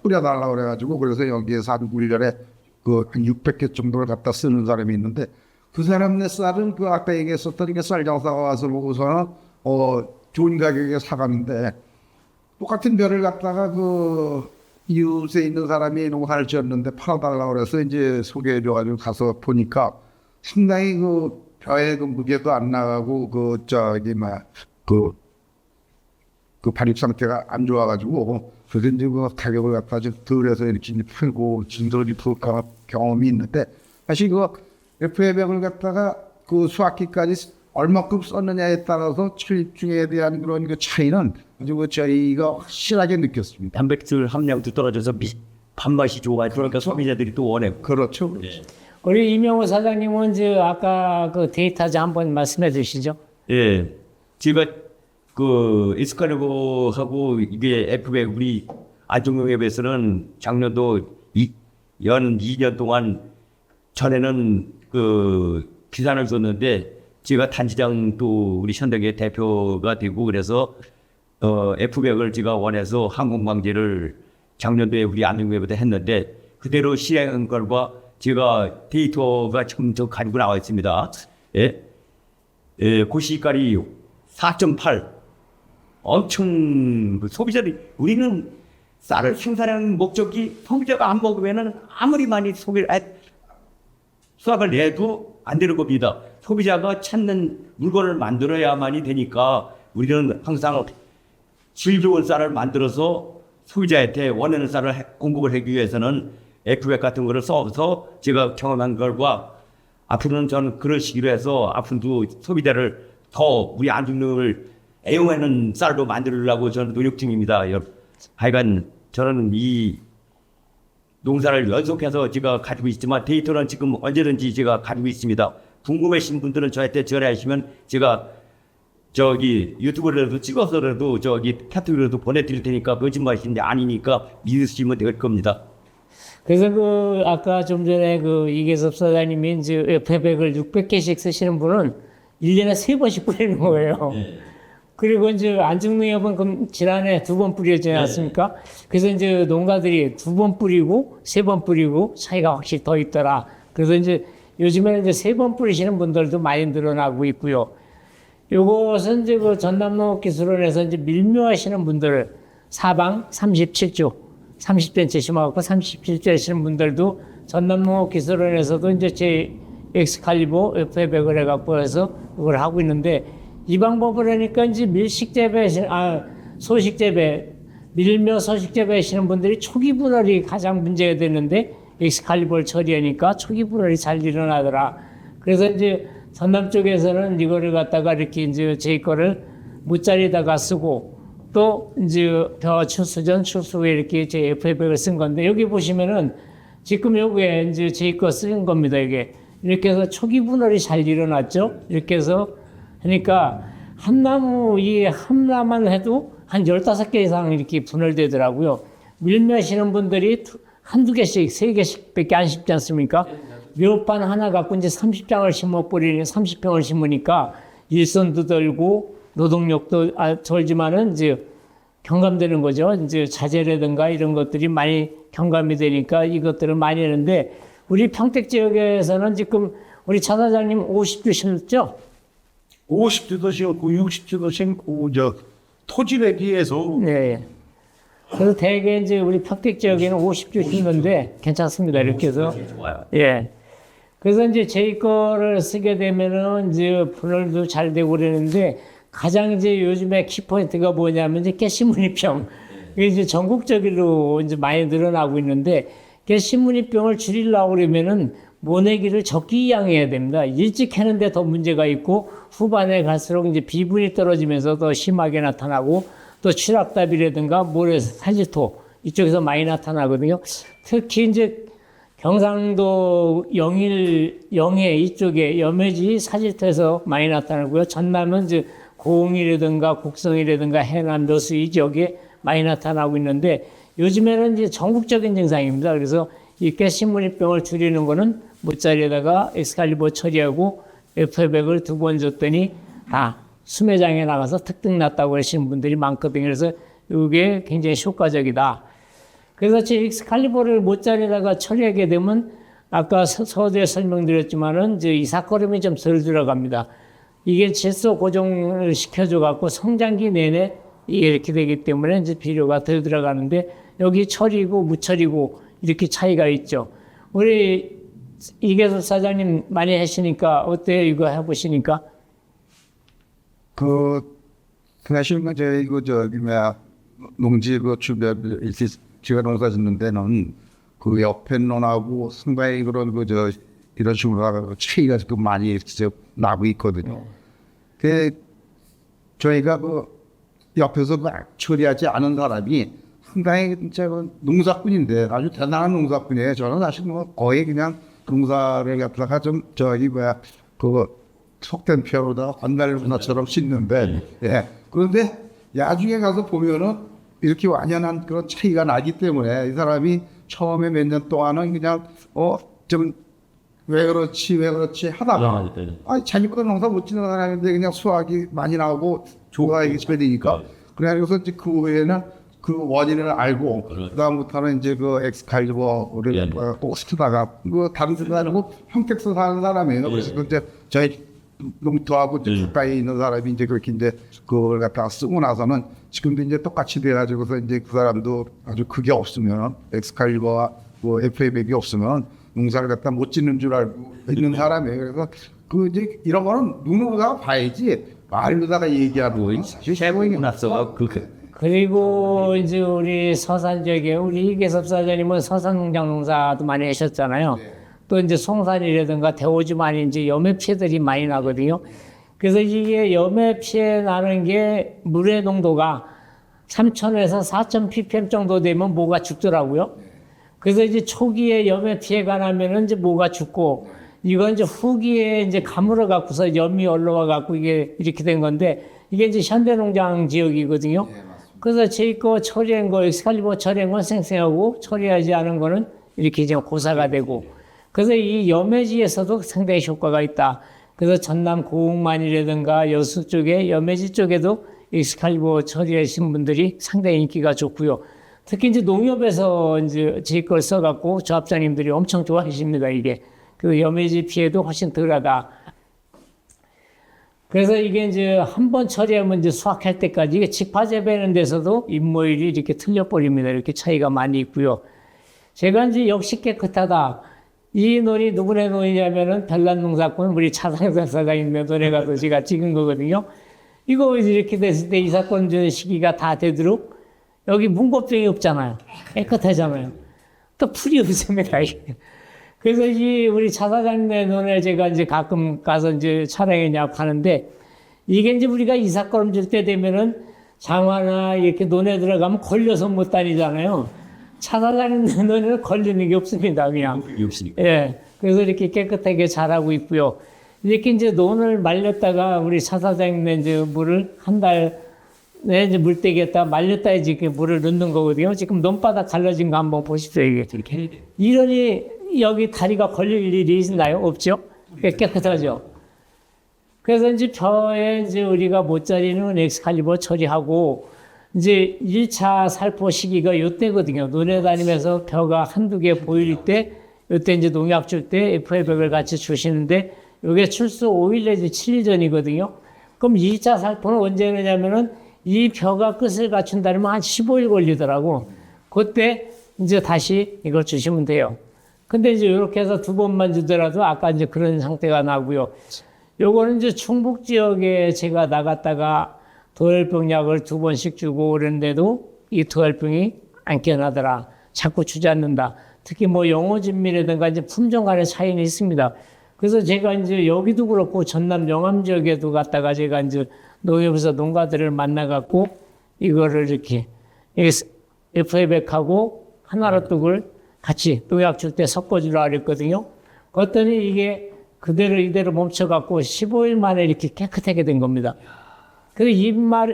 뿌려달라고 그래가지고 그래서 여기에서 한 1년에 한 600개 정도를 갖다 쓰는 사람이 있는데 그 사람네 쌀은 아까 얘기했었던 게 쌀장사가 와서 보고서는 좋은 가격에 사가는데 똑같은 벼를 갖다가 이웃에 있는 사람이 농사를 지었는데 팔아달라고 그래서 이제 소개해줘가지고 가서 보니까 상당히 벼의 무게도 안 나가고 발육 상태가 안 좋아가지고 그래서 이제 가격을 갖다 좀 덜해서 이렇게 풀고 진도를 풀까 경험이 있는데 사실 FM을 갖다가 수확기까지 얼마큼 썼느냐에 따라서 전립중에 대한 그런 차이는 아주 저희가 확실하게 느꼈습니다. 단백질 함량도 떨어져서 밥맛이 좋아가지고 그러니까 소비자들이 또 원해. 그렇죠. 예. 우리 이명호 사장님은 이제 아까 데이터지 한번 말씀해 주시죠. 예, 제가 에스카르고하고 이게 FB 우리 안종용협에서는 작년도 연 2년 동안 전에는 기산을 썼는데 제가 단지장 또 우리 현대계 대표가 되고 그래서 F백을 제가 원해서 항공방제를 작년도에 우리 안종용협에서 했는데 그대로 실행한 결과 제가 데이터가 지금 저 가지고 나와 있습니다. 고시가리 4.8 엄청 소비자들이 우리는 쌀을 생산하는 목적이 소비자가 안 먹으면은 아무리 많이 수확을 내도 안 되는 겁니다. 소비자가 찾는 물건을 만들어야만이 되니까 우리는 항상 질 좋은 쌀을 만들어서 소비자한테 원하는 쌀을 공급을 하기 위해서는 F백 같은 거를 써서 제가 경험한 결과 앞으로는 저는 그런 식으로 해서 앞으로도 소비자를 더 우리 안중릉을 애용하는 쌀로 만들려고 저는 노력 중입니다. 하여간 저는 이 농사를 연속해서 제가 가지고 있지만 데이터는 지금 언제든지 제가 가지고 있습니다. 궁금하신 분들은 저한테 전화하시면 제가 저기 유튜브라도 찍어서라도 저기 카톡이라도 보내드릴 테니까 거짓말인데 아니니까 믿으시면 될 겁니다. 그래서 그 아까 좀 전에 그 이계섭 사장님이 이제 FF백을 600개씩 쓰시는 분은 1년에 3번씩 뿌리는 거예요. 그리고 이제 안중농협은 그럼 지난해 2번 뿌리지 않았습니까? 그래서 이제 농가들이 2번 뿌리고 3번 뿌리고 차이가 확실히 더 있더라. 그래서 이제 요즘에는 이제 3번 뿌리시는 분들도 많이 늘어나고 있고요. 요것은 이제 그 전남농업기술원에서 이제 밀묘하시는 분들 사방 37조 30cm 심어갖고 37조 하시는 분들도 전남농업기술원에서도 이제 제 엑스칼리버 FF백을 해갖고 해서 그걸 하고 있는데 이 방법을 하니까 이제 소식재배, 밀묘 소식재배 하시는 분들이 초기 분할이 가장 문제가 되는데 엑스칼리버를 처리하니까 초기 분할이 잘 일어나더라. 그래서 이제 전남 쪽에서는 이거를 갖다가 이렇게 이제 제 거를 무자리에다가 쓰고 또 이제 추수전, 추수 후에 이렇게 제 FF백을 쓴 건데 여기 보시면은 지금 여기에 이제 제 거 쓴 겁니다. 이게 이렇게 해서 초기 분할이 잘 일어났죠. 이렇게 해서 하니까 한 나만 해도 한 15개 이상 이렇게 분할되더라고요. 밀매하시는 분들이 한두 개씩, 3개씩밖에 안 심지 않습니까? 묘판 하나 갖고 이제 30장을 심어버리니 30평을 심으니까 일손도 덜고 노동력도 덜지만은 이제 경감되는 거죠. 이제 자재라든가 이런 것들이 많이 경감이 되니까 이것들을 많이 하는데 우리 평택 지역에서는 지금 우리 차 사장님 50주 심었죠? 50주도 심고 60주도 심고 토질에 비해서 네. 그래서 대개 이제 우리 평택 지역에는 50주 심는데 괜찮습니다. 이렇게 해서. 좋아요. 예. 그래서 이제 제 거를 쓰게 되면은 이제 분할도 잘 되고 그러는데 가장 이제 요즘에 키포인트가 뭐냐면 이제 깨시무늬병. 이게 이제 전국적으로 이제 많이 늘어나고 있는데 깨시무늬병을 줄이려고 그러면은 모내기를 적기 이양해야 됩니다. 일찍 하는데 더 문제가 있고 후반에 갈수록 이제 비분이 떨어지면서 더 심하게 나타나고 또 취락답이라든가 모래 사질토 이쪽에서 많이 나타나거든요. 특히 이제 경상도 영해 이쪽에 염해지 사질토에서 많이 나타나고요. 전남은 이제 고흥이라든가 곡성이라든가 해남 묘수 이 지역에 많이 나타나고 있는데 요즘에는 이제 전국적인 증상입니다. 그래서 이 깨신무늬병을 줄이는 거는 모짜리에다가 엑스칼리버 처리하고 FF백을 2번 줬더니 다 수매장에 나가서 특등 났다고 하시는 분들이 많거든요. 그래서 이게 굉장히 효과적이다. 그래서 제 엑스칼리버를 모짜리에다가 처리하게 되면 아까 서두에 설명드렸지만은 이제 이삭거름이 좀 덜 들어갑니다. 이게 질소 고정을 시켜줘 갖고 성장기 내내 이게 이렇게 되기 때문에 이제 비료가 덜 들어가는데 여기 처리고 무처리고 이렇게 차이가 있죠. 우리 이계섭 사장님 많이 하시니까 어때요? 이거 해보시니까? 사실 저희 농지 주변 이렇게 제가 농사 짓는 데는 그 옆에 논하고 상당히 그런 이런 식으로 차이가 그 많이 이렇게 나고 있거든요. 그 저희가 옆에서 처리하지 않은 사람이 상당히 진짜 농사꾼인데 아주 대단한 농사꾼이에요. 저는 사실 거의 그냥 농사를 갖다가 좀 속된 표현으로 한달 문화처럼 씻는데 예. 그런데 나중에 가서 보면은 이렇게 완연한 그런 차이가 나기 때문에 이 사람이 처음에 몇 년 동안은 그냥 좀 왜 그렇지 하다가 자기보다 농사 못 짓는 사람인데 그냥 수확이 많이 나오고 좋아하기 시작되니까 그래서 이제 그 후에는 그 원인을 알고 그다음부터는 이제 그 엑스칼리버를 꼭 쓰다가 다른 데도 아니고 평택서 사는 사람이에요. 그래서 이제 저희 농토하고 가까이 있는 사람이 이제 그렇게 이제 그걸 갖다 쓰고 나서는 지금도 이제 똑같이 돼가지고서 이제 그 사람도 아주 그게 없으면 엑스칼리버와 FF백이 없으면 농사를 갖다 못 짓는 줄 알고 있는 사람이에요. 그래서 이제 이런 거는 눈으로다가 봐야지 말로다가 얘기하고 사실 해보이긴 났어. 그리고 이제 우리 서산 지역에 우리 이계섭 사장님은 서산 농장농사도 많이 하셨잖아요. 네. 또 이제 송산이라든가 대오지 많이 이제 염해 피해들이 많이 나거든요. 그래서 이게 염해 피해 나는 게 물의 농도가 3,000에서 4,000 ppm 정도 되면 뭐가 죽더라고요. 그래서 이제 초기에 염해 피해가 나면은 이제 뭐가 죽고 이건 이제 후기에 이제 가물어 갖고서 염이 올라와 갖고 이게 이렇게 된 건데 이게 이제 현대농장 지역이거든요. 그래서 제 거 처리한 거, 엑스칼리버 처리한 건 생생하고 처리하지 않은 거는 이렇게 이제 고사가 되고. 그래서 이 염해지에서도 상당히 효과가 있다. 그래서 전남 고흥만이라든가 여수 쪽에 염해지 쪽에도 엑스칼리버 처리하신 분들이 상당히 인기가 좋고요. 특히 이제 농협에서 이제 제 걸 써갖고 조합장님들이 엄청 좋아하십니다, 이게. 그 염해지 피해도 훨씬 덜하다. 그래서 이게 이제 한번 처리하면 이제 수확할 때까지 이게 직파 재배하는 데서도 잎모일이 이렇게 틀려버립니다. 이렇게 차이가 많이 있고요. 제가 이제 역시 깨끗하다. 이 논이 누구네 논이냐면은 별난농사꾼 우리 차상석 사장님의 논에 가서 제가 찍은 거거든요. 이거 이렇게 됐을 때 이 사건 시기가 다 되도록 여기 문고병이 없잖아요. 깨끗하잖아요. 또 풀이 없습니다. 그래서 이 우리 차 사장님의 논에 제가 이제 가끔 가서 이제 촬영했냐고 하는데 이게 이제 우리가 이삭걸음질 때 되면은 장화나 이렇게 논에 들어가면 걸려서 못 다니잖아요. 차 사장님 논에는 걸리는 게 없습니다. 그냥. 없으니까. 예. 그래서 이렇게 깨끗하게 잘하고 있고요. 이렇게 이제 논을 말렸다가 우리 차 사장님의 이제 물을 한 달에 이제 물 떼겠다 말렸다 이제 이렇게 물을 넣는 거거든요. 지금 논바닥 갈라진 거 한번 보십시오. 이게. 저렇게 해야 돼. 이러니 여기 다리가 걸릴 일이 있나요? 없죠? 깨끗하죠? 그래서 이제 벼에 이제 우리가 못 자리는 엑스칼리버 처리하고 이제 1차 살포 시기가 요때거든요. 논에 다니면서 벼가 한두 개 보일 때 요때 이제 농약 줄 때 FA100을 같이 주시는데 요게 출수 5일 내지 7일 전이거든요. 그럼 2차 살포는 언제 하냐면은 이 벼가 끝을 갖춘다면 한 15일 걸리더라고. 그때 이제 다시 이걸 주시면 돼요. 근데 이제 이렇게 해서 두 번만 주더라도 아까 이제 그런 상태가 나고요. 요거는 이제 충북 지역에 제가 나갔다가 도열병 약을 2번씩 주고 그랬는데도 이 도열병이 안 깨나더라. 자꾸 주지 않는다. 특히 뭐 영호진미라든가 이제 품종 간의 차이는 있습니다. 그래서 제가 이제 여기도 그렇고 전남 영암 지역에도 갔다가 제가 이제 농협에서 농가들을 만나갖고 이거를 이렇게 FA100하고 하나로뚝을 같이 농약 줄 때 섞어주라 그랬거든요. 그랬더니 이게 그대로 이대로 멈춰갖고 15일 만에 이렇게 깨끗하게 된 겁니다. 그래서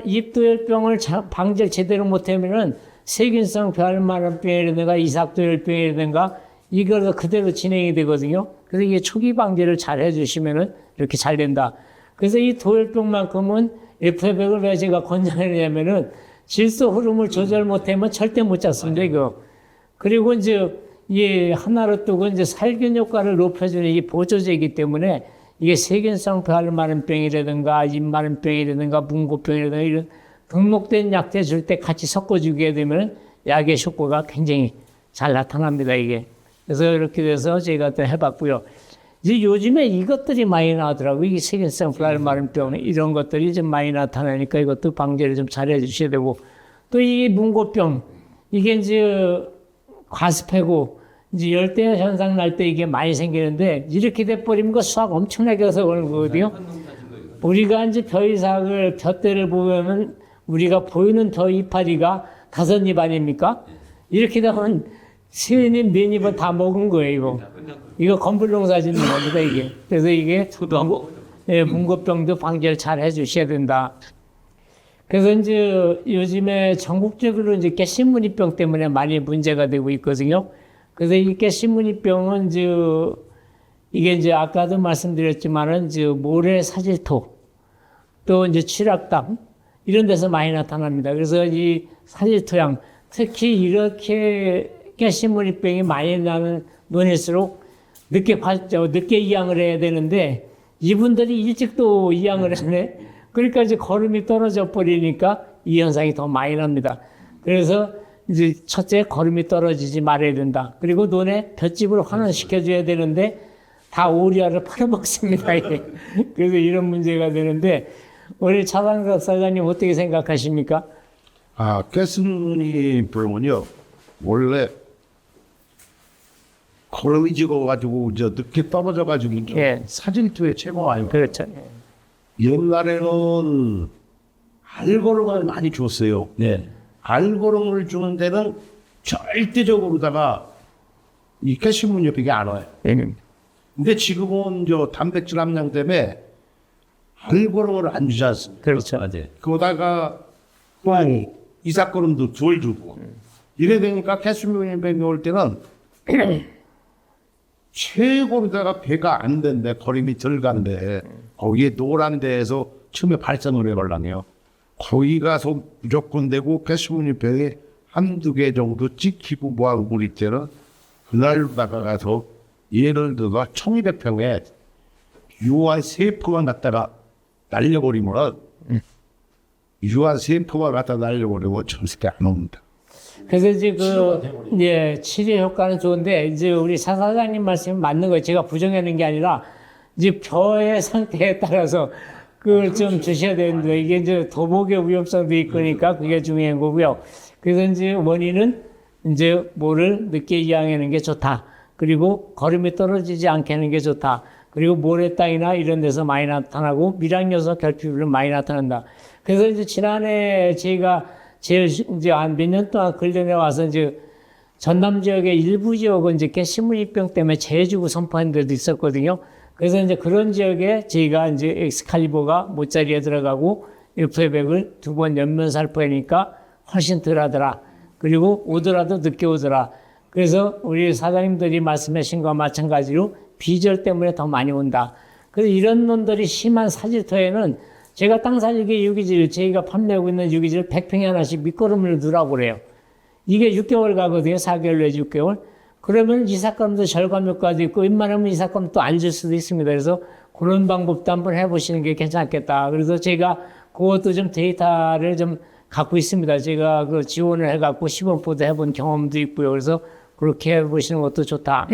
잎도열병을 방제를 제대로 못하면은 세균성 별마름병이라든가 이삭도열병이라든가 이걸 그대로 진행이 되거든요. 그래서 이게 초기 방제를 잘 해주시면은 이렇게 잘 된다. 그래서 이 도열병만큼은 FA100을 왜 제가 권장하냐면은 질소 흐름을 조절 못하면 절대 못 잡습니다, 이거. 그리고 이제 이 하나로뚝은 이제 살균 효과를 높여주는 이 보조제이기 때문에 이게 세균성 별마름병이라든가 잎마름병이라든가 문고병이라든가 이런 등록된 약제 줄 때 같이 섞어주게 되면 약의 효과가 굉장히 잘 나타납니다, 이게. 그래서 이렇게 돼서 제가 또 해봤고요. 이제 요즘에 이것들이 많이 나오더라고요. 이 세균성 별마름병 이런 것들이 좀 많이 나타나니까 이것도 방제를 좀 잘해 주셔야 되고 또 이 문고병 이게 이제 과습하고 이제 열대 현상 날 때 이게 많이 생기는데 이렇게 돼버리면 그 수확 엄청나게 해서 오는 거거든요. 우리가 이제 벼이삭을 벼대를 보면은 우리가 보이는 벼 이파리가 5잎 아닙니까? 이렇게 되면 3잎, 4잎은 다 먹은 거예요, 이거 건불농사 짓는 겁니다, 이게. 그래서 이게 문고병도 방제를 잘 해주셔야 된다. 그래서 이제 요즘에 전국적으로 이제 깨신무늬병 때문에 많이 문제가 되고 있거든요. 그래서 이 깨신무늬병은 이게 이제 아까도 말씀드렸지만은 모래 사질토 또 이제 취락담 이런 데서 많이 나타납니다. 그래서 이 사질토양 특히 이렇게 깨신무늬병이 많이 나는 논일수록 늦게 이양을 해야 되는데 이분들이 일찍 또 이양을 하네. 그러니까 이제 거름이 떨어져 버리니까 이 현상이 더 많이 납니다. 그래서 이제 첫째 거름이 떨어지지 말아야 된다. 그리고 논에 볏짚을 환원시켜줘야 되는데 다 오리알을 팔아먹습니다. 그래서 이런 문제가 되는데 우리 차상석 사장님 어떻게 생각하십니까? 아, 깨스무늬병은요 원래 거름이 지고가지고 늦게 떨어져가지고 예. 사질투의 최고가 아닙니까? 그렇죠. 옛날에는 알거름을 많이 줬어요. 네. 알거름을 주는 데는 절대적으로다가 이 깨신무늬병이 안 와요. 예. 근데 지금은 단백질 함량 때문에 벌거를 안 주지 않습니까? 그렇죠. 맞아요. 그러다가 또한 이사건도 덜 주고 이래 되니까 캐스미인 뱅이 올 때는 최고로다가 배가 안 된대 거림이 덜 간대 거기에 노란 데에서 처음에 발전을 해보려네요. 거기 가서 무조건 되고 캐스미인 뱅이 한두 개 정도 찍히고 뭐하고 그럴 때는 그날로다가 가서 예를 들어 1200평에 유한 세포만 갖다가 날려버리면 유한 세포만 갖다 날려버리면 절대 안 옵니다. 그래서 이제 치료 효과는 좋은데 이제 우리 사 사장님 말씀이 맞는 거예요. 제가 부정하는 게 아니라 이제 벼의 상태에 따라서 그걸 좀 주셔야 되는데 이게 이제 도복의 위험성도 있으니까 그게 중요한 거고요. 그래서 이제 원인은 이제 모를 늦게 이양하는 게 좋다. 그리고 거름이 떨어지지 않게 하는 게 좋다. 그리고 모래 땅이나 이런 데서 많이 나타나고 미량요소 결핍은 많이 나타난다. 그래서 이제 지난해 제가 제일 이제 한 몇 년 동안 근련해 와서 이제 전남 지역의 일부 지역은 이제 개심문이병 때문에 재해주고 선포한 데도 있었거든요. 그래서 이제 그런 지역에 저희가 이제 엑스칼리버가 못자리에 들어가고 F200을 2번 연면 살포하니까 훨씬 덜 하더라. 그리고 오더라도 늦게 오더라. 그래서 우리 사장님들이 말씀하신 것과 마찬가지로 비절 때문에 더 많이 온다. 그래서 이런 놈들이 심한 사질터에는 제가 땅 살리기 유기질, 저희가 판매하고 있는 유기질 100평에 하나씩 밑거름을 넣으라고 그래요. 이게 6개월 가거든요. 4개월 내지 6개월. 그러면 이삭감도 절감 효과도 있고, 웬만하면 이삭감 또 안 줄 수도 있습니다. 그래서 그런 방법도 한번 해보시는 게 괜찮겠다. 그래서 제가 그것도 좀 데이터를 좀 갖고 있습니다. 제가 그 지원을 해갖고 시범포도 해본 경험도 있고요. 그래서 그렇게 해보시는 것도 좋다.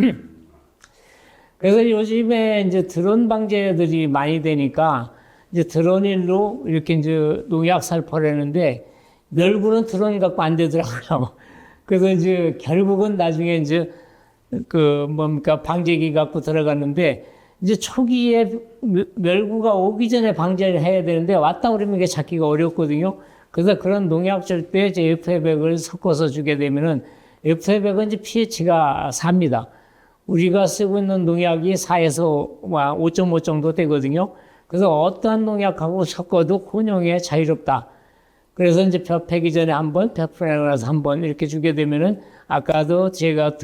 그래서 요즘에 이제 드론 방제들이 많이 되니까 이제 드론일로 이렇게 이제 농약 살포를 하는데 멸구는 드론 갖고 안 되더라고요. 그래서 이제 결국은 나중에 이제 방제기 갖고 들어갔는데 이제 초기에 멸구가 오기 전에 방제를 해야 되는데 왔다 그러면 이게 잡기가 어렵거든요. 그래서 그런 농약 줄 때 이제 F200을 섞어서 주게 되면은 F200은 이제 pH가 4입니다. 우리가 쓰고 있는 농약이 4에서 5.5 정도 되거든요. 그래서 어떠한 농약하고 섞어도 혼용에 자유롭다. 그래서 이제 벼 패기 전에 한 번, 벼 패고 나서 한 번 이렇게 주게 되면은 아까도 제가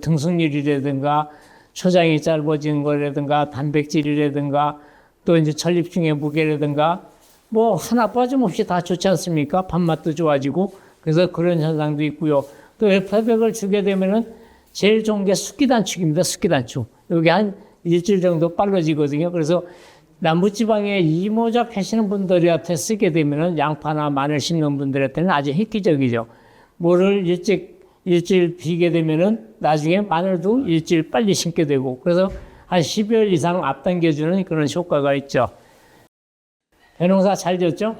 등승률이라든가 초장이 짧아지는 거라든가 단백질이라든가 또 이제 전립층의 무게라든가 뭐 하나 빠짐없이 다 좋지 않습니까? 밥맛도 좋아지고 그래서 그런 현상도 있고요. 또 F200을 주게 되면은 제일 좋은 게 숙기 단축입니다. 숙기 단축. 여기 한 일주일 정도 빨라지거든요. 그래서 남부지방에 이모작 하시는 분들한테 쓰게 되면은 양파나 마늘 심는 분들한테는 아주 획기적이죠. 뭐를 일주일 비게 되면은 나중에 마늘도 일주일 빨리 심게 되고 그래서 한 10여 일 이상 앞당겨주는 그런 효과가 있죠. 배농사 잘 지었죠?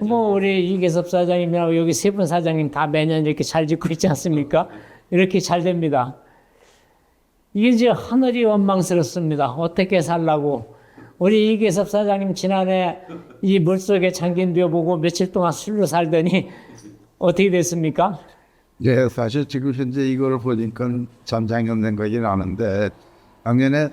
뭐 우리 이계섭 사장님이랑 여기 세 분 사장님 다 매년 이렇게 잘 짓고 있지 않습니까? 이렇게 잘 됩니다. 이게 이제 하늘이 원망스럽습니다. 어떻게 살라고. 우리 이계섭 사장님 지난해 이 물속에 잠긴 벼 보고 며칠 동안 술로 살더니 어떻게 됐습니까? 예, 사실 지금 현재 이걸 보니까 잠장년 생각이 나는데 작년에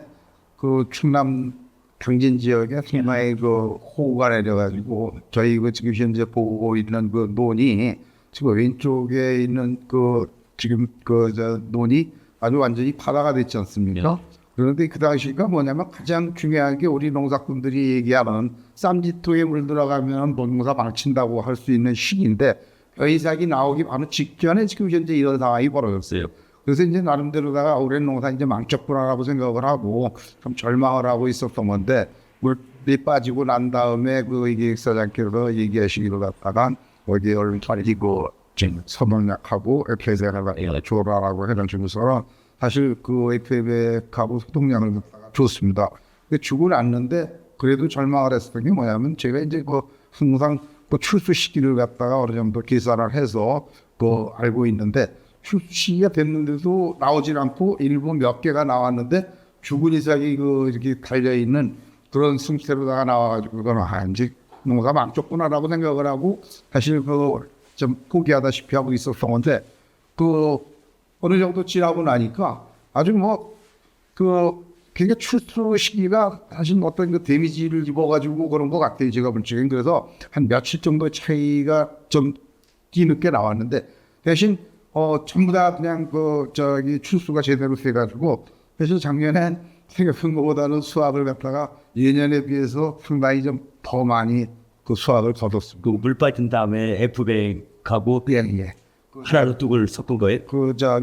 그 충남 당진 지역에 상당히 그 호우가 내려가지고 저희 그 지금 현재 보고 있는 그 논이 지금 왼쪽에 있는 그 지금 저 논이 아주 완전히 바다가 됐지 않습니까? 그런데 그 당시가 뭐냐면 가장 중요한 게 우리 농사꾼들이 얘기하는 쌈지토에 물 들어가면 농사 망친다고 할 수 있는 시기인데 벼이삭이 나오기 바로 직전에 지금 현재 이런 상황이 벌어졌어요. 그래서 이제 나름대로다가 올해 농사 이제 망쳤구나라고 생각을 하고 좀 절망을 하고 있었던 건데 물이 빠지고 난 다음에 그 이게 사장께서 얘기하시기로 갖다가 어디 얼른 빠지고 소독약하고 F200을 줘라라고 해가지고서 사실 그 F200하고 소독약을 줬습니다. 근데 주고 났는데 그래도 절망을 했었던 게 뭐냐면 제가 이제 그 항상 그 출수 시기를 갖다가 어느 정도 계산을 해서 그 알고 있는데 출수 시기가 됐는데도 나오질 않고 일부 몇 개가 나왔는데 죽은 이삭이 그 이렇게 달려 있는 그런 상태로다가 나와가지고 그건 이제 농사 망쳤구나라고 생각을 하고 사실 그 좀 포기하다시피 하고 있었던 건데 그 어느 정도 지나고 나니까 아주 뭐 그 그러니까 출수 시기가 사실 어떤 그 데미지를 입어가지고 그런 것 같아요. 제가 볼 적엔. 그래서 한 며칠 정도 차이가 좀 뒤늦게 나왔는데 대신 전부 다 그냥 출수가 제대로 돼가지고 그래서 작년엔 생각한 것보다는 수확을 갖다가 예년에 비해서 상당히 좀 더 많이 그 수확을 거뒀습니다. 그 물 빠진 다음에 F백하고 예. 하나로 뚝을 섞은 거예요?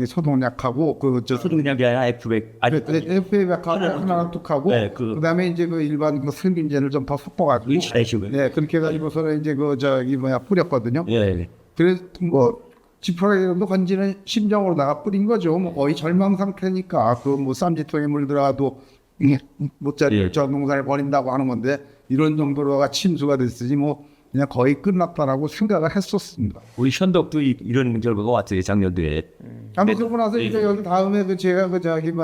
소독약하고 소독약이 아니라 F백. 아니, FA백하고 하나 뚝하고 네, 그다음에 이제 그 일반 그 슬긴제를 좀 더 섞어가지고 잘하시고요. 네 그렇게 해가지고서는 이제 뿌렸거든요. 예. 그래서 지푸라기도 건지는 심정으로다가 뿌린 거죠. 뭐 거의 절망 상태니까 쌈지통에 물 들어가도 못자리 저 농사를 버린다고 하는 건데 이런 정도로가 침수가 됐으니 그냥 거의 끝났다라고 생각을 했었습니다. 우리 현덕도 이런 결과가 왔어요 작년도에. 그러고 나서 이제 여기 다음에 제가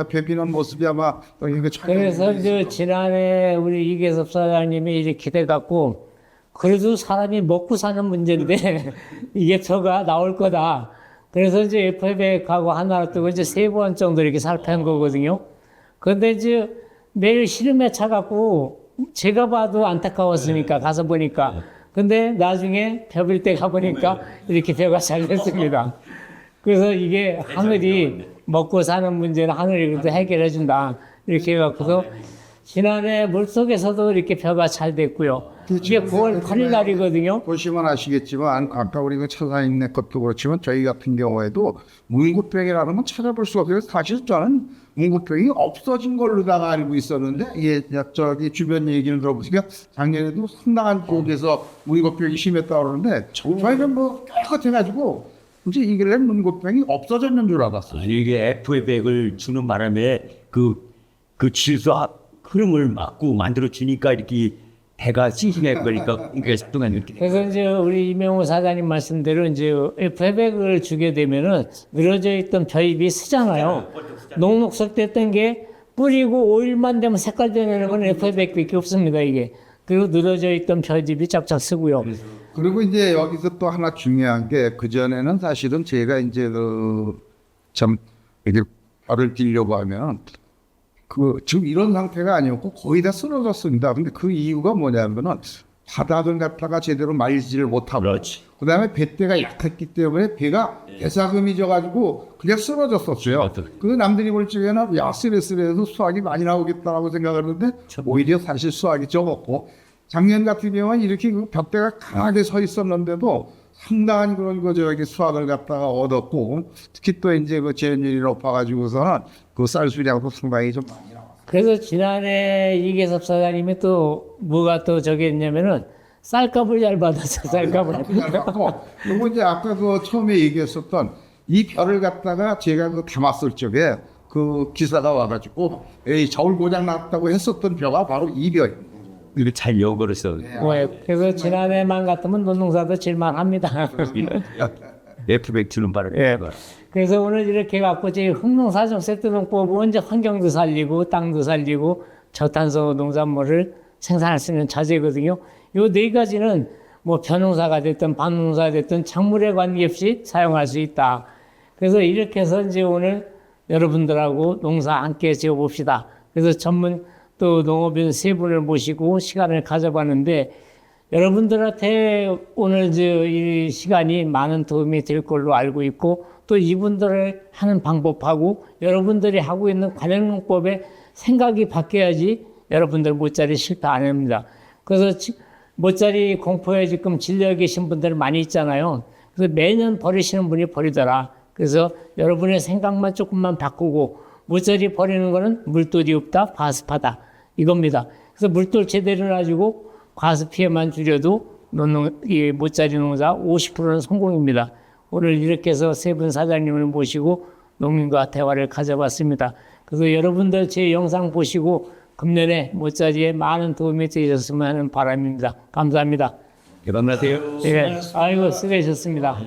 배비는 모습이 아마 그래서 이제 지난해 우리 이계섭 사장님이 이제 기대 갖고 그래도 사람이 먹고 사는 문제인데 이게 표가 나올 거다. 그래서 이제 F백하고 하나 뜨고 이제 3번 정도 이렇게 살펴본 거거든요. 그런데 이제 매일 시름에 차갖고 제가 봐도 안타까웠으니까 가서 보니까. 근데 나중에 벼빌 때 가보니까 이렇게 벼가 잘 됐습니다. 그래서 이게 하늘이 먹고 사는 문제는 하늘이 그래도 해결해 준다. 이렇게 해갖고서 지난해 물속에서도 이렇게 벼가 잘 됐고요. 이게 9월 8일 날이거든요. 보시면 아시겠지만 아까 우리 그 처사님네 것도 그렇지만 저희 같은 경우에도 문구병이라는 건 찾아볼 수가 없어요. 사실 저는 문구병이 없어진 걸로다가 알고 있었는데 이게 저기 주변 얘기를 들어보니까 작년에도 상당한 곳에서 문구병이 심했다고 그러는데 저희는 깨끗해가지고 이제 이게 문구병이 없어졌는 줄 알았어요. 이게 F백을 주는 바람에 그 질소 흐름을 막고 만들어 주니까 이렇게 해가 싱싱해 버리니까 이게 동안 이렇게. 그래서 이제 우리 이명호 사장님 말씀대로 이제 F백을 주게 되면은 늘어져 있던 벼잎이 쓰잖아요. 녹록색 됐던 게 뿌리고 5일만 되면 색깔 되는 건 F백밖에 없습니다, 이게. 그리고 늘어져 있던 벼잎이 쫙쫙 쓰고요. 그리고 이제 여기서 또 하나 중요한 게 그전에는 사실은 제가 이제 참 이렇게 발을 딜려고 하면 지금 이런 상태가 아니었고 거의 다 쓰러졌습니다. 근데 그 이유가 뭐냐면은 바닥을 갖다가 제대로 말지를 못하고 그다음에 배때가 약했기 때문에 배가 배사금이 져가지고 그냥 쓰러졌었어요. 그 남들이 볼 적에는 쓰레쓰레해서 수확이 많이 나오겠다라고 생각을 했는데 오히려 사실 수확이 적었고 작년 같은 경우는 이렇게 그 벽대가 강하게 서 있었는데도 상당한 그런 수확을 갖다가 얻었고 특히 또 이제 재현율이 높아가지고서는 그 쌀수량도 상당히 좀 많이 나왔어요. 그래서 지난해 이계섭 사장님이 또 뭐가 또 저기 했냐면은 쌀값을 잘 받았어, 쌀값을. 그리고 이제 아까 처음에 얘기했었던 이 벼를 갖다가 제가 담았을 적에 그 기사가 와가지고 저울 고장 났다고 했었던 벼가 바로 이 벼입니다. 이렇게 잘 여걸었어. 그래서 지난해만 같으면 논농사도 질만합니다. F백 주는 바람에. 예. 그래서 오늘 이렇게 갖고 제 흑농사정 세트농법은 이제 환경도 살리고 땅도 살리고 저탄소 농산물을 생산할 수 있는 자재거든요. 요 네 가지는 뭐 벼농사가 됐든 밤농사가 됐든 작물에 관계없이 사용할 수 있다. 그래서 이렇게 해서 이제 오늘 여러분들하고 농사 함께 지어봅시다. 그래서 전문 또 농업인 세 분을 모시고 시간을 가져봤는데 여러분들한테 오늘 이 시간이 많은 도움이 될 걸로 알고 있고 또 이분들을 하는 방법하고 여러분들이 하고 있는 관행농법의 생각이 바뀌어야지 여러분들 모짜리 실패 안 합니다. 그래서 모짜리 공포에 지금 질려 계신 분들 많이 있잖아요. 그래서 매년 버리시는 분이 버리더라. 그래서 여러분의 생각만 조금만 바꾸고 모짜리 버리는 거는 물돌이 없다, 과습하다 이겁니다. 그래서 물돌 제대로 놔주고 과습 피해만 줄여도 이 모짜리 농사 50%는 성공입니다. 오늘 이렇게 해서 세 분 사장님을 모시고 농민과 대화를 가져봤습니다. 그래서 여러분들 제 영상 보시고 금년에 모짜리에 많은 도움이 되셨으면 하는 바람입니다. 감사합니다. 대박 나세요. 예, 아이고 수고하셨습니다.